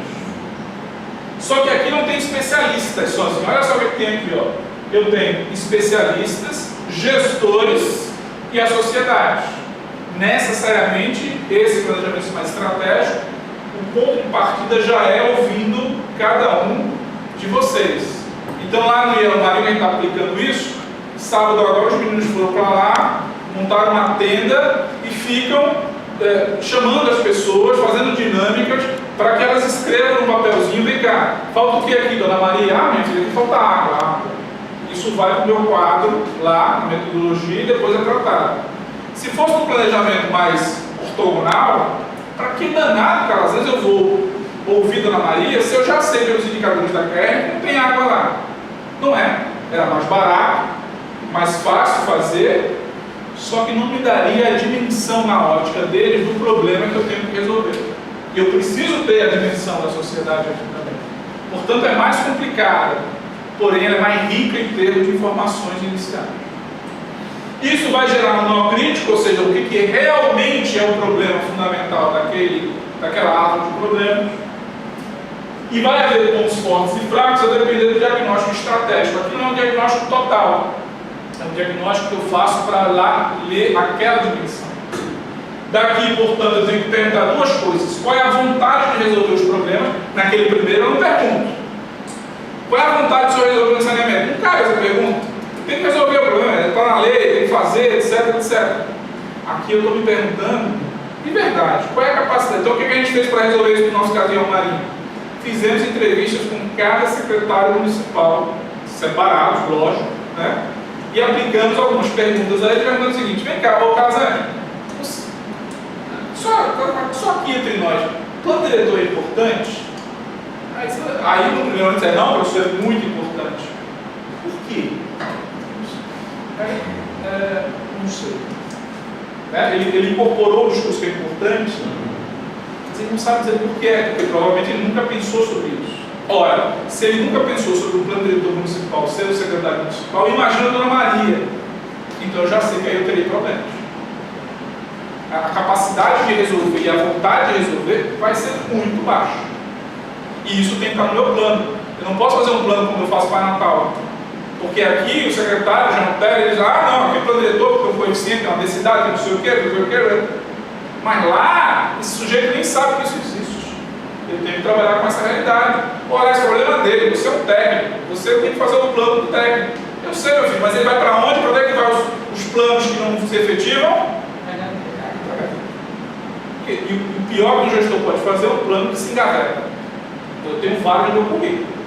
Só que aqui não tem especialistas sozinhos. Olha só o que tem aqui, ó. Eu tenho especialistas, gestores e a sociedade. Necessariamente, esse planejamento mais estratégico, o ponto de partida já é ouvindo cada um de vocês. Então lá no Yale Marinho a gente está aplicando isso. Sábado agora os meninos foram para lá, montaram uma tenda e ficam chamando as pessoas, fazendo dinâmicas para que elas escrevam no papelzinho: vem cá, falta o que aqui, dona Maria? Ah, minha filha, aqui falta água. Isso vai para o meu quadro lá, na metodologia, e depois é tratado. Se fosse um planejamento mais ortogonal, para que danado, cara, às vezes eu vou ouvir dona Maria se eu já sei pelos indicadores da CREA que não tem água lá. Não é, era mais barato, mais fácil fazer, só que não me daria a dimensão na ótica deles do problema que eu tenho que resolver. E eu preciso ter a dimensão da sociedade aqui também. Portanto, é mais complicada, porém ela é mais rica em termos de informações iniciais. Isso vai gerar um nó crítico, ou seja, o que realmente é o problema fundamental daquela árvore de problemas. E vai haver pontos fortes e fracos a depender do diagnóstico estratégico. Aqui não é um diagnóstico total, é um diagnóstico que eu faço para lá ler aquela dimensão. Daqui, portanto, eu tenho que perguntar duas coisas. Qual é a vontade de resolver os problemas? Naquele primeiro eu não pergunto. Qual é a vontade de eu resolver o saneamento? Não cabe essa pergunta. Tem que resolver o problema, está na lei, tem que fazer, etc, etc. Aqui eu estou me perguntando, de verdade, qual é a capacidade? Então o que a gente fez para resolver isso no nosso caso em Almarim? Fizemos entrevistas com cada secretário municipal, separados, lógico, né? E aplicamos algumas perguntas a ele, perguntando o seguinte: vem cá, ô Casani, só aqui entre nós, plano diretor é importante? Aí no primeiro ano disse: não, professor, é muito importante. Por quê? Não sei. Ele incorporou o discurso que é importante, mas ele não sabe dizer por quê, porque provavelmente ele nunca pensou sobre isso. Ora, se ele nunca pensou sobre o plano diretor municipal ser o secretário municipal, imagina a Dona Maria. Então eu já sei que aí eu terei problemas. A capacidade de resolver e a vontade de resolver vai ser muito baixa. E isso tem que estar no meu plano. Eu não posso fazer um plano como eu faço para Natal. Porque aqui o secretário já não pega e diz: ah, não, aqui o plano diretor, porque o coeficiente é uma densidade, tem não sei o quê. Mas lá, esse sujeito nem sabe que isso existe. Ele tem que trabalhar com essa realidade. Olha, esse problema dele, você é um técnico, você tem que fazer o plano do técnico. Eu sei, meu filho, mas ele vai para onde? Para onde é que vai os planos que não se efetivam? E o pior que o gestor pode fazer é um plano que se engaveta. Então, eu tenho vários no meu currículo.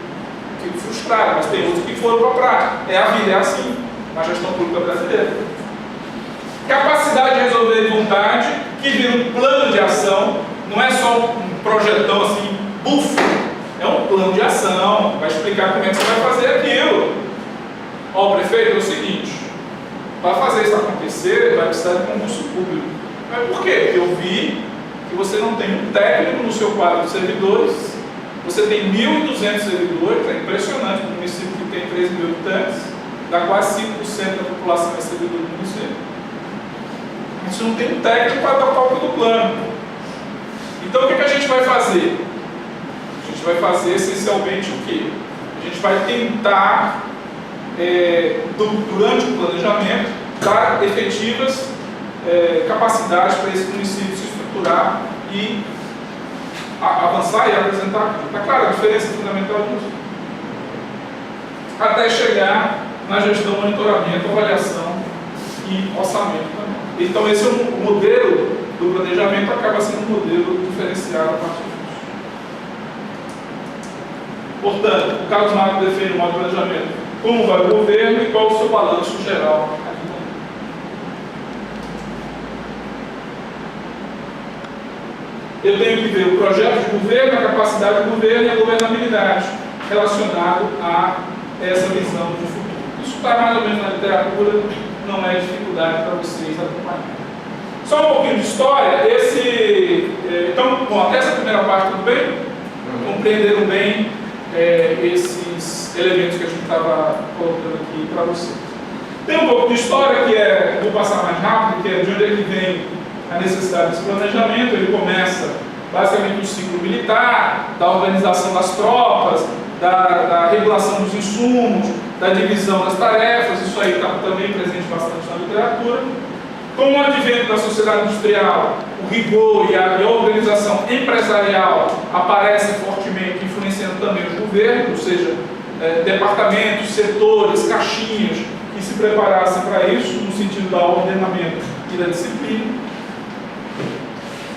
Fico frustrado, mas tem outros que foram para a prática. É a vida, é assim, na gestão pública brasileira. Capacidade de resolver e vontade, que vira um plano de ação, não é só um projetão assim, bufo, é um plano de ação, vai explicar como é que você vai fazer aquilo. Ó, prefeito, é o seguinte, para fazer isso acontecer, vai precisar de concurso público. Mas por quê? Porque eu vi que você não tem um técnico no seu quadro de servidores, você tem 1.200 servidores, é impressionante, um município que tem 13 mil habitantes, dá quase 5% da população é servidor do município. A gente não tem um técnico para dar o cálculo do plano. Então o que a gente vai fazer? A gente vai fazer essencialmente o quê? A gente vai tentar, durante o planejamento, dar efetivas capacidades para esse município se estruturar e avançar e apresentar. Está claro a diferença fundamental disso? Até chegar na gestão, monitoramento, avaliação e orçamento também. Então esse é o modelo do planejamento, acaba sendo um modelo diferenciado a partir disso. Portanto, o Carlos Magno define o modo de planejamento, como vai o governo e qual o seu balanço geral aqui no mundo. Eu tenho que ver o projeto de governo, a capacidade do governo e a governabilidade relacionado a essa visão de futuro. Isso está mais ou menos na literatura, não é dificuldade para vocês acompanharem. Só um pouquinho de história. Então, bom, até essa primeira parte, tudo bem? Compreenderam bem esses elementos que a gente estava colocando aqui para vocês. Tem um pouco de história que vou passar mais rápido, que é de onde é que vem a necessidade desse planejamento. Ele começa basicamente no ciclo militar, da organização das tropas, da regulação dos insumos, da divisão das tarefas. Isso aí está também presente bastante na literatura. Com o advento da sociedade industrial, o rigor e a organização empresarial aparecem fortemente, influenciando também os governos, ou seja, departamentos, setores, caixinhas que se preparassem para isso, no sentido do ordenamento e da disciplina.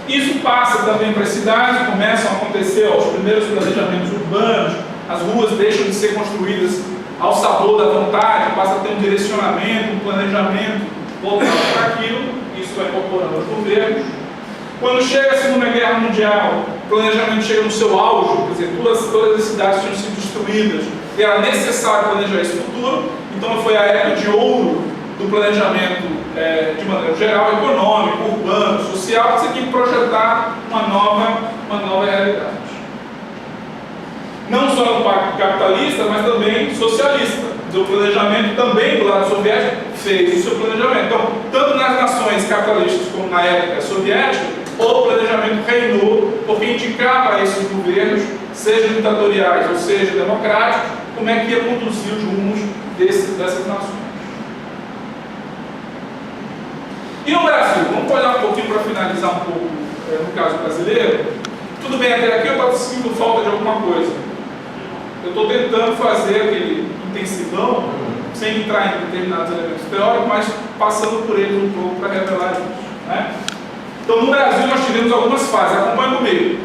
Isso passa também para as cidades, começam a acontecer os primeiros planejamentos urbanos, as ruas deixam de ser construídas ao sabor da vontade, passa a ter um direcionamento, um planejamento voltado para aquilo, isso vai incorporando aos governos. Quando chega a Segunda Guerra Mundial, o planejamento chega no seu auge, quer dizer, todas as cidades tinham sido destruídas, e era necessário planejar esse futuro, Então foi a época de ouro do planejamento de maneira geral, econômico, urbano, social, que você tinha que projetar uma nova realidade. Não só no pacto capitalista, mas também socialista. O planejamento também do lado soviético fez o seu planejamento. Então, tanto nas nações capitalistas como na época soviética, o planejamento reinou, porque indicava a esses governos, sejam ditatoriais ou sejam democráticos, como é que ia conduzir os rumos dessas nações. E no Brasil? Vamos olhar um pouquinho para finalizar um pouco no caso brasileiro. Tudo bem, até aqui eu estava sentindo falta de alguma coisa. Eu estou tentando fazer aquele intensivão, sem entrar em determinados elementos teóricos, mas passando por eles um pouco para revelar isso, né? Então, no Brasil, nós tivemos algumas fases, acompanha no meio.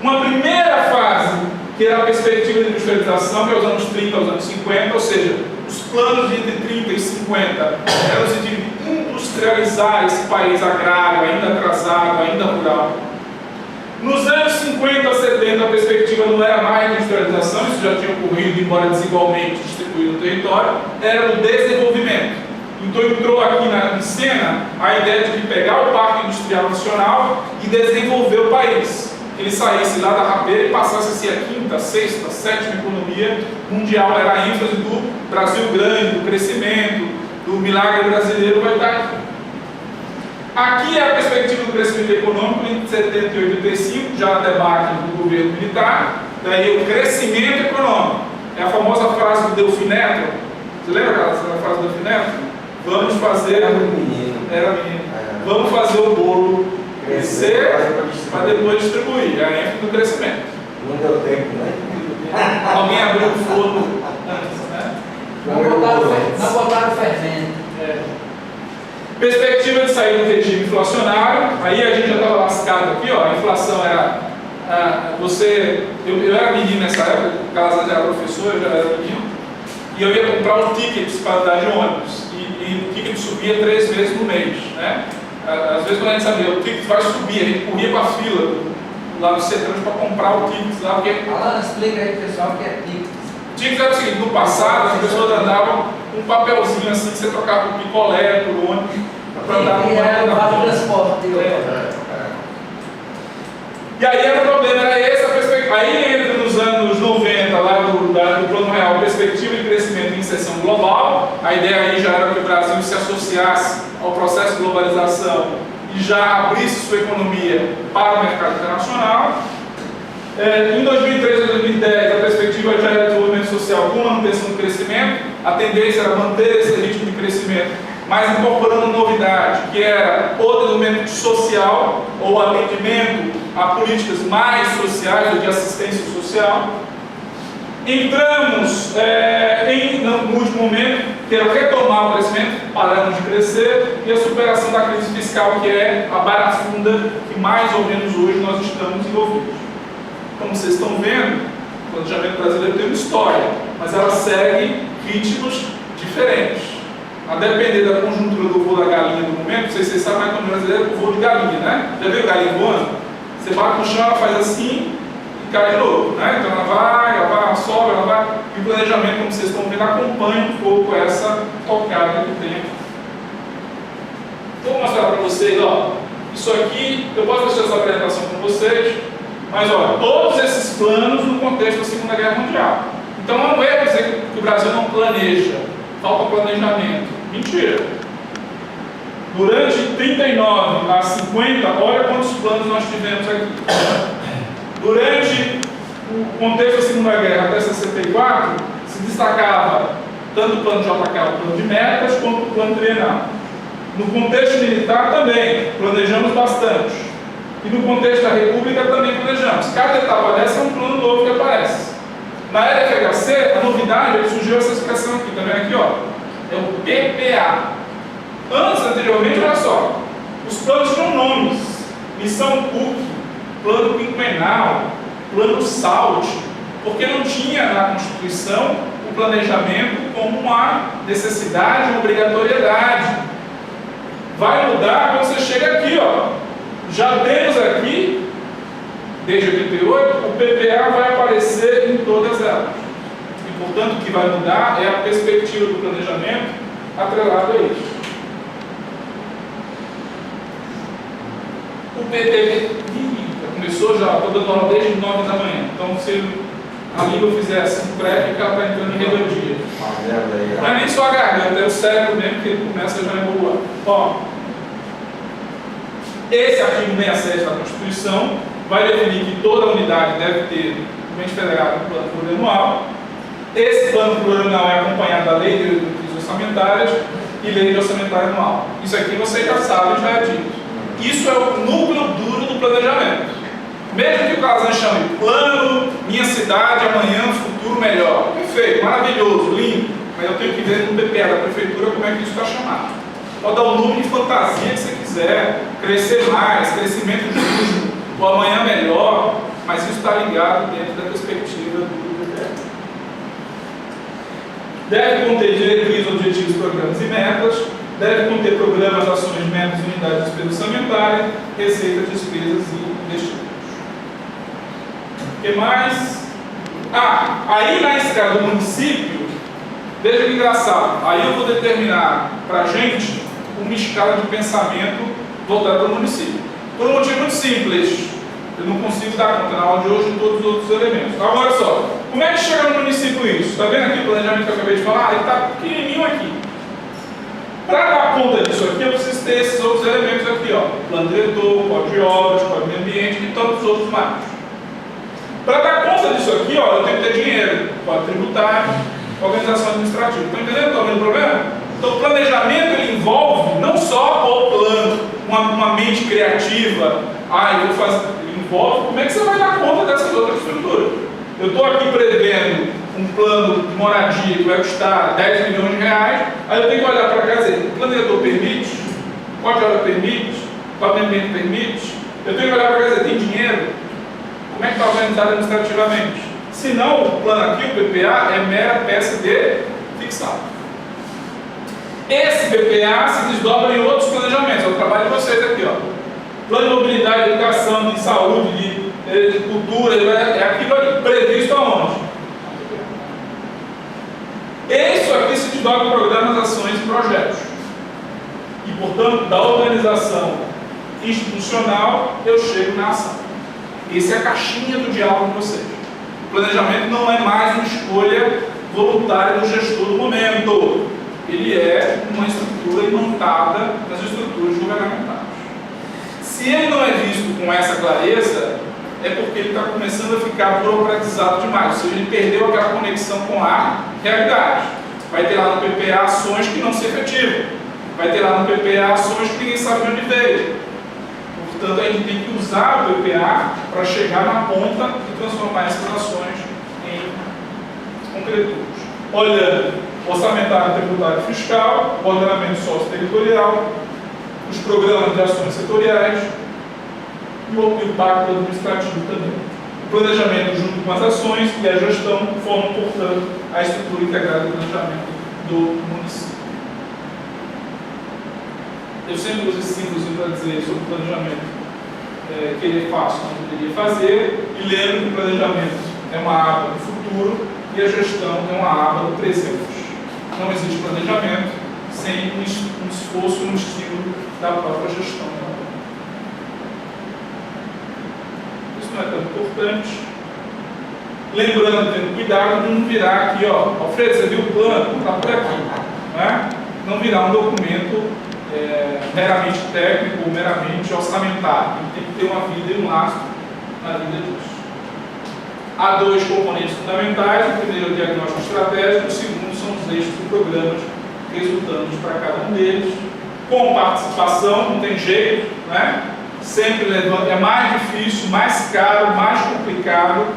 Uma primeira fase, que era a perspectiva de industrialização, que é os anos 30 aos anos 50, ou seja, os planos de entre 30 e 50 eram de industrializar esse país agrário, ainda atrasado, ainda rural. Nos anos 50 a 70, a perspectiva não era mais de industrialização, isso já tinha ocorrido, embora desigualmente distribuído no território, era o desenvolvimento. Então entrou aqui em cena a ideia de que pegar o Parque Industrial Nacional e desenvolver o país. Que ele saísse lá da rabeira e passasse a ser a quinta, sexta, sétima economia mundial. Era a ênfase do Brasil grande, do crescimento, do milagre brasileiro vai estar aqui. Aqui é a perspectiva do crescimento econômico entre 70 e 85, já na debate do governo militar. Daí o crescimento econômico. É a famosa frase do Delfim Neto. Você lembra aquela frase do Delfim Neto? Vamos fazer. Era menino. Vamos fazer o bolo crescer para depois distribuir. É a ênfase do crescimento. Não deu tempo, né? Alguém abriu o forno antes, né? Não botaram fermento. Perspectiva de sair do regime inflacionário. Aí a gente já estava lascado aqui, ó. A inflação era. Eu era menino nessa época, o Calazans era professor, eu já era menino. E eu ia comprar um ticket para andar de ônibus. E o ticket subia 3 vezes no mês, né? Às vezes quando a gente sabia, o ticket vai subir, a gente corria para a fila lá no Cetrans para comprar o ticket lá, porque... Alan, explica aí pro pessoal o que é ticket. Ticket era o seguinte, no passado as pessoas andavam com um papelzinho assim, que você trocava por picolé, por ônibus, para andar no era o vale transporte. E aí era o problema, era essa perspectiva. Aí entra nos anos 90, lá do Plano Real, perspectiva de crescimento e inserção global. A ideia aí já era que o Brasil se associasse ao processo de globalização e já abrisse sua economia para o mercado internacional. Em 2013 a 2010, a perspectiva já era de desenvolvimento social com manutenção do crescimento. A tendência era manter esse ritmo de crescimento, mas incorporando novidade, que era o desenvolvimento social ou atendimento a políticas mais sociais ou de assistência social. Entramos no último momento, que era retomar o crescimento, paramos de crescer, e a superação da crise fiscal, que é a barafunda que mais ou menos hoje nós estamos envolvidos. Como vocês estão vendo, o planejamento brasileiro tem uma história, mas ela segue ritmos diferentes. A depender da conjuntura do voo da galinha no momento, não sei se vocês sabem, mas no brasileiro é o voo de galinha, né? Já viu galinha voando? Você bate no chão, ela faz assim e cai de novo, né? Então ela sobe, ela vai. E o planejamento, como vocês estão vendo, acompanha um pouco essa tocada que tem. Vou mostrar para vocês, ó. Isso aqui, eu posso deixar essa apresentação com vocês, mas olha, todos esses planos no contexto da Segunda Guerra Mundial. Então não é dizer que o Brasil não planeja, falta planejamento. Mentira. Durante 39 a 50, olha quantos planos nós tivemos aqui. Durante o contexto da Segunda Guerra até 64, se destacava tanto o plano JK, o plano de metas, quanto o plano trienal. No contexto militar também, planejamos bastante. E no contexto da República também planejamos. Cada etapa dessa é um plano novo que aparece. Na era FHC, a novidade, surgiu essa expressão aqui, também aqui, ó. É o PPA. Anteriormente, olha só, os planos tinham nomes: Missão Cook, Plano Quinquenal, Plano SALT, porque não tinha na Constituição o planejamento como uma necessidade, uma obrigatoriedade. Vai mudar quando você chega aqui, ó. Já temos aqui, desde 88, o PPA vai aparecer em todas elas. E Portanto, o que vai mudar é a perspectiva do planejamento atrelado a isso. O PPP começou já, estou dando aula desde 9 da manhã. Então, se a língua fizer assim, breve, ela está entrando em rebeldia. Não é nem só a garganta, é o cérebro mesmo que ele começa já a evoluir. Ó, esse artigo 67 da Constituição vai definir que toda unidade deve ter um ente federado um plano plurianual. Esse plano plurianual é acompanhado da lei de diretrizes orçamentárias e lei de orçamentário anual. Isso aqui vocês já sabem, já é dito. Isso é o núcleo duro do planejamento. Mesmo que o Calazan chame plano, minha cidade, amanhã, futuro melhor. Perfeito, maravilhoso, lindo. Mas eu tenho que ver no PPA da prefeitura como é que isso está chamado. Pode dar o nome de fantasia que você quiser, crescer mais, crescimento justo, ou amanhã melhor, mas isso está ligado dentro da perspectiva do PPA. Deve conter diretrizes, objetivos, programas e metas. Deve conter programas, ações, metas, unidades de despesa orçamentária, receitas, despesas e investimentos. O que mais? Aí na escala do município, veja que engraçado, aí eu vou determinar para a gente uma escala de pensamento voltada para o município. Por um motivo muito simples, eu não consigo dar conta na aula de hoje de todos os outros elementos. Agora, olha só, como é que chega no município isso? Está vendo aqui o planejamento que eu acabei de falar? Ele está pequenininho aqui. Para dar conta disso aqui, eu preciso ter esses outros elementos aqui, ó. Plano diretor, código de obras, código de meio ambiente e todos os outros mais. Para dar conta disso aqui, ó, eu tenho que ter dinheiro, código tributário, organização administrativa. Estão entendendo? Estão vendo o problema? Então, o planejamento ele envolve não só o plano, uma mente criativa, eu vou fazer. Ele envolve como é que você vai dar conta dessas outras estruturas. Eu estou aqui prevendo um plano de moradia que vai custar 10 milhões de reais, aí eu tenho que olhar para cá e dizer, o planejador permite? O código de obra permite? O código de ambiente permite? Eu tenho que olhar para cá e dizer, tem dinheiro? Como é que está organizado administrativamente? Se não, o plano aqui, o PPA, é mera peça de ficção. Esse PPA se desdobra em outros planejamentos, é o trabalho de vocês aqui, ó. Plano de mobilidade, de educação, de saúde, de cultura, é aquilo ali, previsto aonde? Isso aqui se desdobra em programas, ações e projetos. E, portanto, da organização institucional, eu chego na ação. Essa é a caixinha do diálogo de vocês. O planejamento não é mais uma escolha voluntária do gestor do momento. Ele é uma estrutura imantada nas estruturas governamentais. Se ele não é visto com essa clareza, é porque ele está começando a ficar burocratizado demais, ou seja, ele perdeu aquela conexão com a realidade. Vai ter lá no PPA ações que não se efetivam, vai ter lá no PPA ações que ninguém sabe de onde veio. Portanto, a gente tem que usar o PPA para chegar na ponta e transformar essas ações em concreturas. Olhando orçamentário, tributário e fiscal, ordenamento sócio-territorial, os programas de ações setoriais, e o impacto administrativo também. O planejamento junto com as ações e a gestão formam, portanto, a estrutura integrada de planejamento do município. Eu sempre uso esse símbolo para dizer sobre o planejamento que ele é fácil, não deveria fazer, e lembro que o planejamento é uma aba do futuro e a gestão é uma aba do presente. Não existe planejamento sem um esforço, um estímulo da própria gestão. Não é tão importante. Lembrando, tendo cuidado de não virar aqui, ó, Alfredo, você viu o plano? Está por aqui. Né? Não virar um documento meramente técnico ou meramente orçamentário. Ele tem que ter uma vida e um lastro na vida disso. Há dois componentes fundamentais: o primeiro é o diagnóstico estratégico, o segundo são os eixos do programa, resultantes para cada um deles. Com participação, não tem jeito, né? Sempre levando, é mais difícil, mais caro, mais complicado,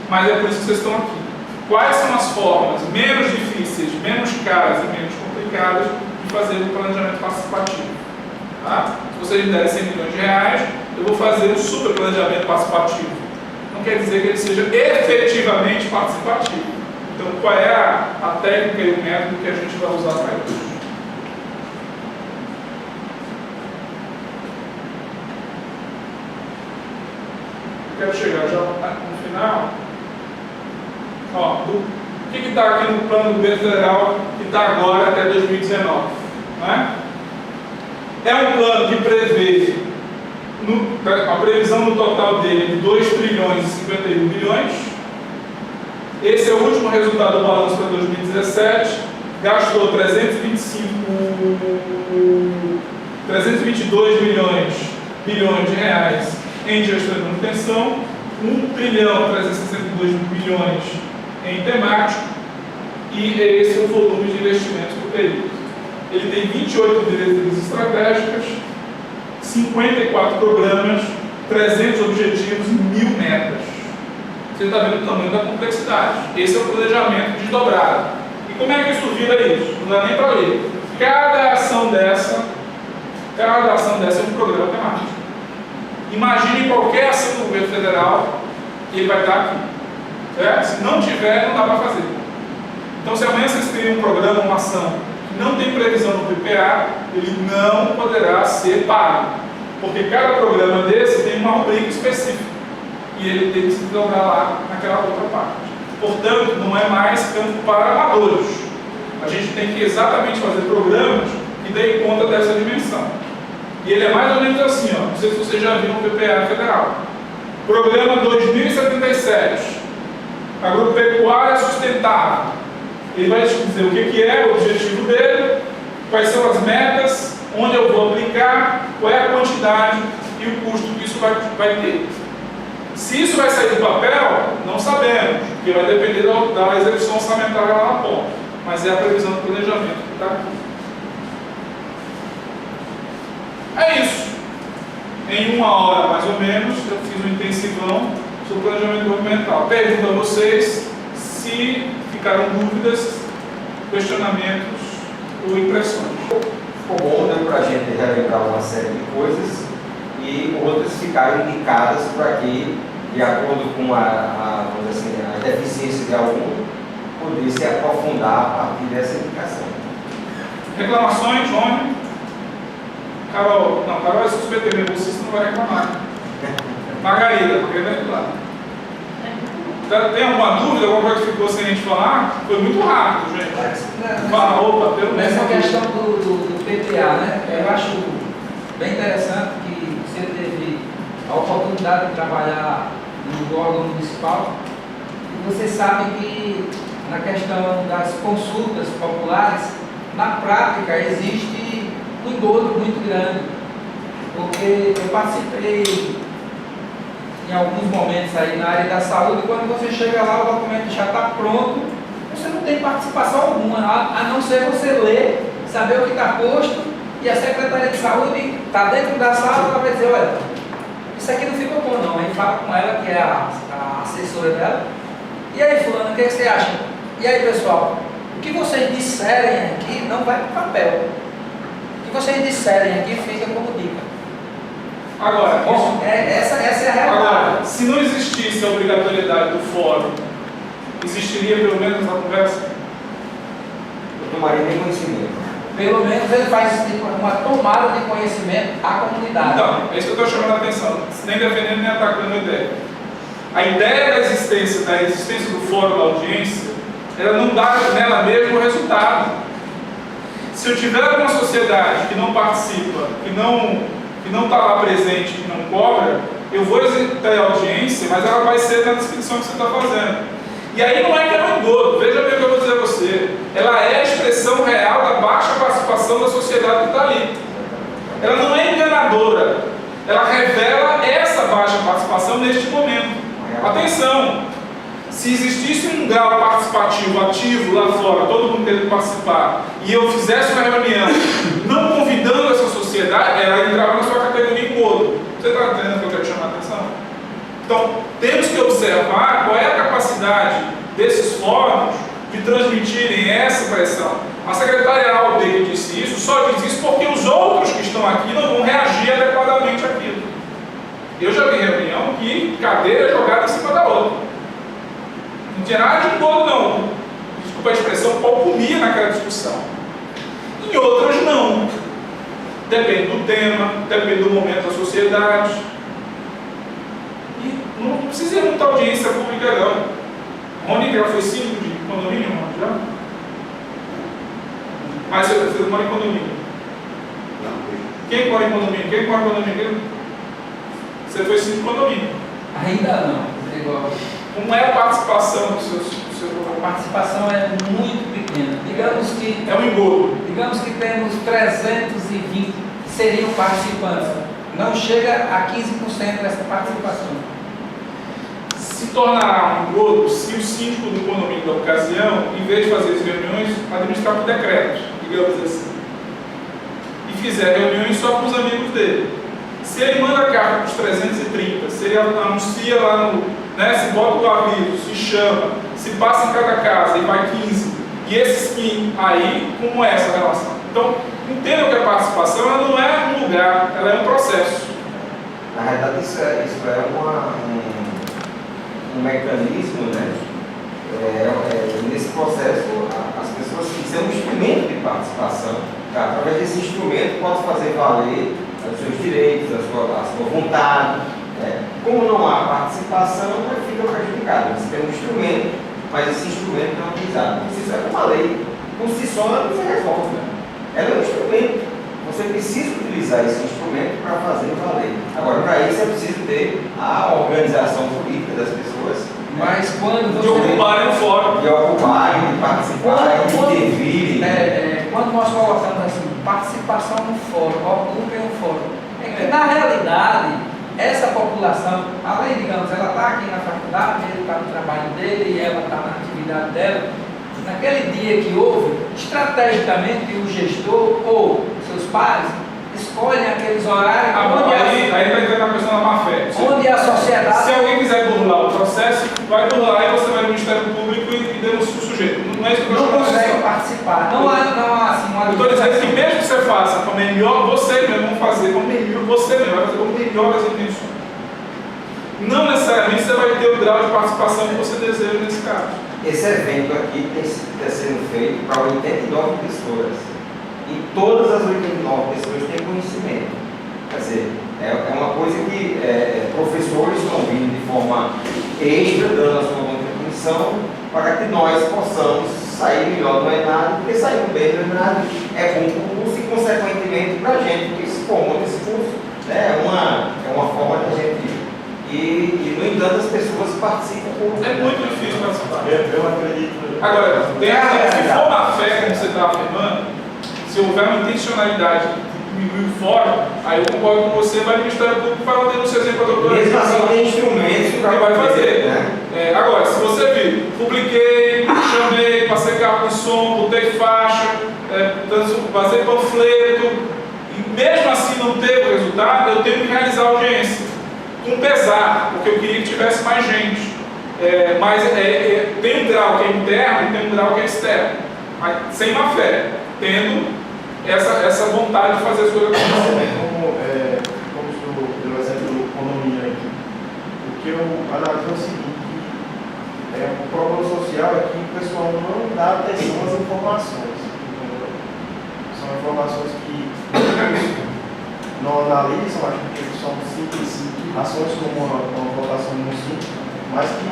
mas é por isso que vocês estão aqui. Quais são as formas menos difíceis, menos caras e menos complicadas de fazer o planejamento participativo? Tá? Se vocês me derem 100 milhões de reais, eu vou fazer um super planejamento participativo. Não quer dizer que ele seja efetivamente participativo. Então, qual é a técnica e o método que a gente vai usar para isso? Quero chegar já no final. Ó, o que está aqui no plano do governo federal, que está agora até 2019? Né? É um plano que prevê, a previsão no total dele é de 2 trilhões e 51 bilhões. Esse é o último resultado do balanço para 2017. Gastou 322 bilhões de reais em gestão de manutenção, 1 trilhão 362 bilhões em temático, e esse é o volume de investimentos do período. Ele tem 28 diretrizes estratégicas, 54 programas, 300 objetivos e 1.000 metas. Você está vendo o tamanho da complexidade. Esse é o planejamento desdobrado. E como é que isso vira isso? Não dá nem para ler. Cada ação dessa é um programa temático. Imagine qualquer ação do governo federal, ele vai estar aqui. Certo? Se não tiver, não dá para fazer. Então, se amanhã vocês têm um programa, uma ação, que não tem previsão no PPA, ele não poderá ser pago. Porque cada programa desse tem uma rubrica específica. E ele tem que se dobrar lá naquela outra parte. Portanto, não é mais campo para amadores. A gente tem que exatamente fazer programas que deem conta dessa dimensão. E ele é mais ou menos assim, ó. Não sei se vocês já viram o PPA federal. Programa 2077. Agropecuária sustentável. Ele vai dizer o que é o objetivo dele, quais são as metas, onde eu vou aplicar, qual é a quantidade e o custo que isso vai ter. Se isso vai sair do papel, não sabemos, porque vai depender da execução orçamentária lá na ponta. Mas é a previsão do planejamento que está aqui. É isso. Em 1 hora, mais ou menos, eu fiz um intensivão sobre planejamento governamental. Pergunto a vocês se ficaram dúvidas, questionamentos ou impressões. Ficou bom, deu para a gente relembrar uma série de coisas e outras ficaram indicadas para que, de acordo com a deficiência de algum, pudesse aprofundar a partir dessa indicação. Reclamações, Johnny? Carol, não, Carol é suspeita mesmo, você não vai reclamar. Margarida, porque vai reclamar. Tem alguma dúvida, alguma coisa que ficou sem a gente falar? Foi muito rápido, gente. Fala, opa, pelo menos. Nessa questão do PPA, né? Eu acho bem interessante que você teve a oportunidade de trabalhar no órgão municipal e você sabe que na questão das consultas populares, na prática existe um engodo muito grande, porque eu participei em alguns momentos aí na área da saúde, quando você chega lá, o documento já está pronto, você não tem participação alguma, a não ser você ler, saber o que está posto, e a Secretaria de Saúde está dentro da sala, ela vai dizer, olha, isso aqui não ficou bom não, aí fala com ela, que é a assessora dela, e aí fulano, o que você acha? E aí pessoal, o que vocês disserem aqui não vai para o papel, o que vocês disserem aqui fica como dica. Agora, Bom, essa é a realidade. agora, se não existisse a obrigatoriedade do fórum, existiria pelo menos uma conversa? Eu tomaria nem conhecimento. Pelo menos ele faz uma tomada de conhecimento à comunidade. Então, é isso que eu estou chamando a atenção, nem defendendo nem atacando a ideia. A ideia da existência do fórum da audiência, ela não dá nela mesmo o resultado. Se eu tiver uma sociedade que não participa, que não está lá presente, que não cobra, eu vou executar a audiência, mas ela vai ser na descrição que você está fazendo. E aí não é que é um engodo, veja bem o que eu vou dizer a você. Ela é a expressão real da baixa participação da sociedade que está ali. Ela não é enganadora, ela revela essa baixa participação neste momento. Atenção! Se existisse um grau participativo ativo lá fora, todo mundo querendo participar, e eu fizesse uma reunião não convidando essa sociedade, ela entrava na sua categoria engodo. Você está entendendo o que eu quero chamar a atenção? Então, temos que observar qual é a capacidade desses fóruns de transmitirem essa pressão. A secretária Alde que disse isso, só diz isso porque os outros que estão aqui não vão reagir adequadamente àquilo. Eu já vi reunião que cadeira jogada em cima da outra. Não tinha nada de engodo, não. Desculpa a expressão, pau comia naquela discussão. Em outras, não. Depende do tema, depende do momento da sociedade. E não precisa ir muita audiência pública, não. Rony já foi 5 dias. condomínio, irmão? Já? Mas você mora em condomínio? Quem mora em condomínio? Quem mora em condomínio? Você foi sim em condomínio? Ainda não, é igual. Como é a participação do seu A participação é muito pequena. Digamos que É um engodo. Digamos que temos 320 que seriam participantes. Não chega a 15% dessa participação. Se tornará um engodo se o síndico do condomínio da ocasião, em vez de fazer as reuniões, administrar por decretos, digamos assim. E fizer reuniões só para os amigos dele. Se ele manda carta para os 330, se ele anuncia lá no, né, se bota o aviso, se chama, se passa em cada casa e vai 15, e esses 15 aí, como é essa relação? Então, entendam que a participação ela não é um lugar, ela é um processo. Na realidade, isso é um mecanismo, né? Nesse processo, as pessoas têm que ser um instrumento de participação. Tá? Através desse instrumento, pode fazer valer os seus direitos, a sua vontade. Né? Como não há participação, fica prejudicado. Você tem um instrumento, mas esse instrumento não é utilizado. Isso é como a lei. Por si só, ela não se resolve. Ela é um instrumento. Você precisa utilizar esse instrumento para fazer valer. Agora, para isso é preciso ter a organização política das pessoas. Mas quando De ocuparem o fórum. De ocuparem, de participarem, de intervirem. Quando nós colocamos assim, participação no fórum, ocupem o fórum, é que na realidade, essa população, além, digamos, ela está aqui na faculdade, ele está no trabalho dele e ela está na atividade dela, naquele dia que houve, estrategicamente o gestor ou seus pares escolhem aqueles horários Aí vai entrar na questão da má-fé. onde a sociedade... Se alguém quiser burlar o processo, vai burlar e você vai no Ministério Público e denuncia o sujeito. Não é isso que eu não estou consegue falando. participar. Não há assim, uma... Eu estou dizendo que mesmo que você faça com a melhor, você mesmo vai fazer com melhor, você mesmo vai fazer com melhor as intenções. Não necessariamente você vai ter o grau de participação que você deseja nesse caso. Esse evento aqui está sendo feito para 89 pessoas. E todas as 89 pessoas têm conhecimento. Quer dizer, é uma coisa que professores estão vindo de forma extra, dando a sua contribuição, para que nós possamos sair melhor do ENAD, porque sair bem do ENAD é bom para o curso e, consequentemente, para a gente, porque se formou nesse curso, né, é uma forma de a gente. E, no entanto, as pessoas participam por... É muito difícil participar. Eu acredito. Agora, se for uma fé, como você está afirmando, se houver uma intencionalidade de diminuir o fórum, aí eu concordo com você, vai no Ministério Público para uma denúncia para a doutora. Mesmo assim, tem instrumentos que vai fazer. Né? Agora, se você vir, publiquei, chamei, passei carro de som, botei faixa, passei panfleto, e mesmo assim não teve resultado, eu tenho que realizar a audiência. Com pesar, porque eu queria que tivesse mais gente. Mas tem um grau que é interno e tem um grau que é externo. Mas sem má fé, tendo essa vontade de fazer as coisas acontecerem. Como o senhor deu o exemplo do condomínio aqui, o que eu analiso é o seguinte, o problema social é que o pessoal não dá atenção às informações. Entendeu? São informações que não analisam, acho que são simples ações como uma votação no sim, mas que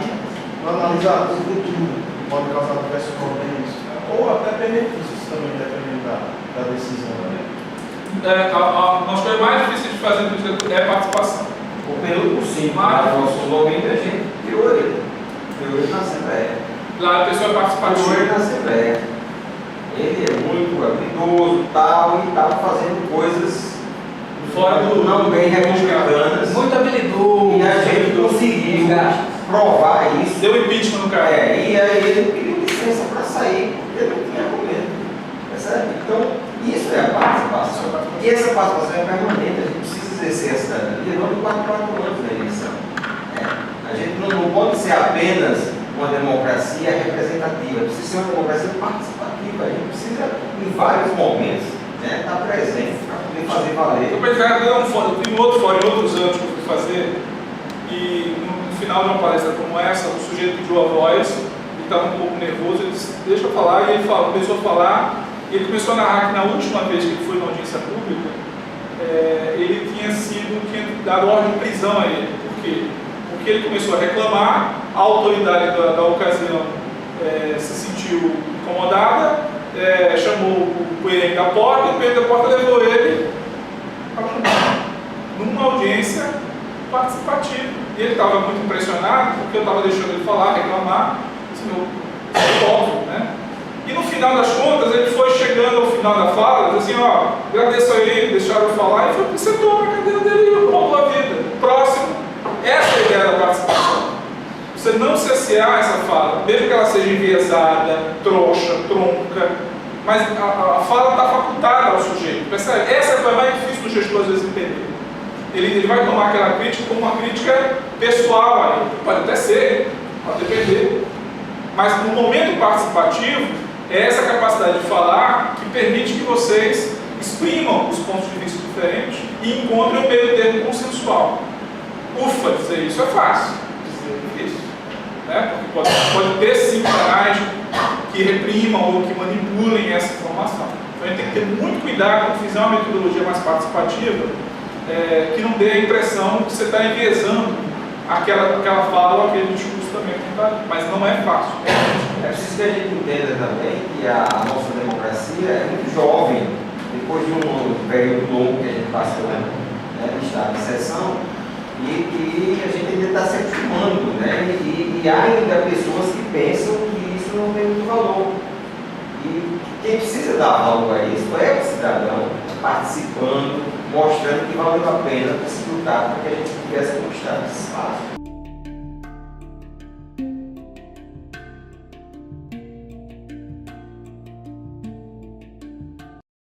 não analisam o futuro, que pode causar diversos problemas, ou até benefícios também, dependendo da decisão. Uma coisa mais difícil de fazer é a participação. O período por cima, no nosso condomínio, a gente teoria na Assembleia. Lá a pessoa é participativa. Teoria na Assembleia. Ele é muito habilidoso e estava fazendo coisas fora do não bem republicanas. Muito habilidoso. E a gente conseguiu provar isso. Deu impeachment no cara. E aí ele pediu licença para sair, porque ele não tinha argumento. Percebe? Então, isso é a participação. E essa participação é permanente, a gente precisa exercer a cidadania não de 4 anos na eleição. A gente não pode ser apenas uma democracia representativa, precisa ser uma democracia participativa. A gente precisa, em vários momentos, estar presente para poder fazer valer. Eu tive um outro fórum em outros anos que eu fui fazer, e no final de uma palestra como essa, o sujeito pediu a voz, ele estava um pouco nervoso, ele disse, deixa eu falar, e ele começou a falar, e ele começou a narrar que na última vez que ele foi na audiência pública, ele tinha dado ordem de prisão a ele. Por quê? Porque ele começou a reclamar, a autoridade da ocasião se sentiu incomodada, chamou o PN da porta, e o PN da porta levou ele para numa audiência participativa. E ele estava muito impressionado, porque eu estava deixando ele falar, reclamar, isso é óbvio, né? E no final das contas, ele foi chegando ao final da fala, disse assim, ó, agradeço aí, deixaram eu falar, e foi para o setor, na cadeira dele, e pronto, a vida. Próximo, essa é a ideia da participação. Você não cercear essa fala, mesmo que ela seja enviesada, trouxa, tronca, mas a fala está facultada ao sujeito. Percebe? Essa é a coisa mais difícil do gestor às vezes entender. Ele vai tomar aquela crítica como uma crítica pessoal a ele. Pode até ser, pode depender. Mas no momento participativo, é essa capacidade de falar que permite que vocês exprimam os pontos de vista diferentes e encontrem um meio termo consensual. Ufa, dizer isso é fácil, dizer difícil. Né? Porque pode ter sim canais que reprimam ou que manipulem essa informação. Então a gente tem que ter muito cuidado quando fizer uma metodologia mais participativa, que não dê a impressão de que você está enviesando aquela fala ou aquele discurso também. Mas não é fácil. É preciso que a gente entenda também que a nossa democracia é muito jovem, depois de um período longo que a gente passou, né, de estado de exceção, e a gente ainda está se acostumando, né, e há ainda pessoas que pensam que isso não tem muito valor. E quem precisa dar valor a isso é o cidadão participando, mostrando que valeu a pena se lutar para que a gente tivesse conquistado esse espaço.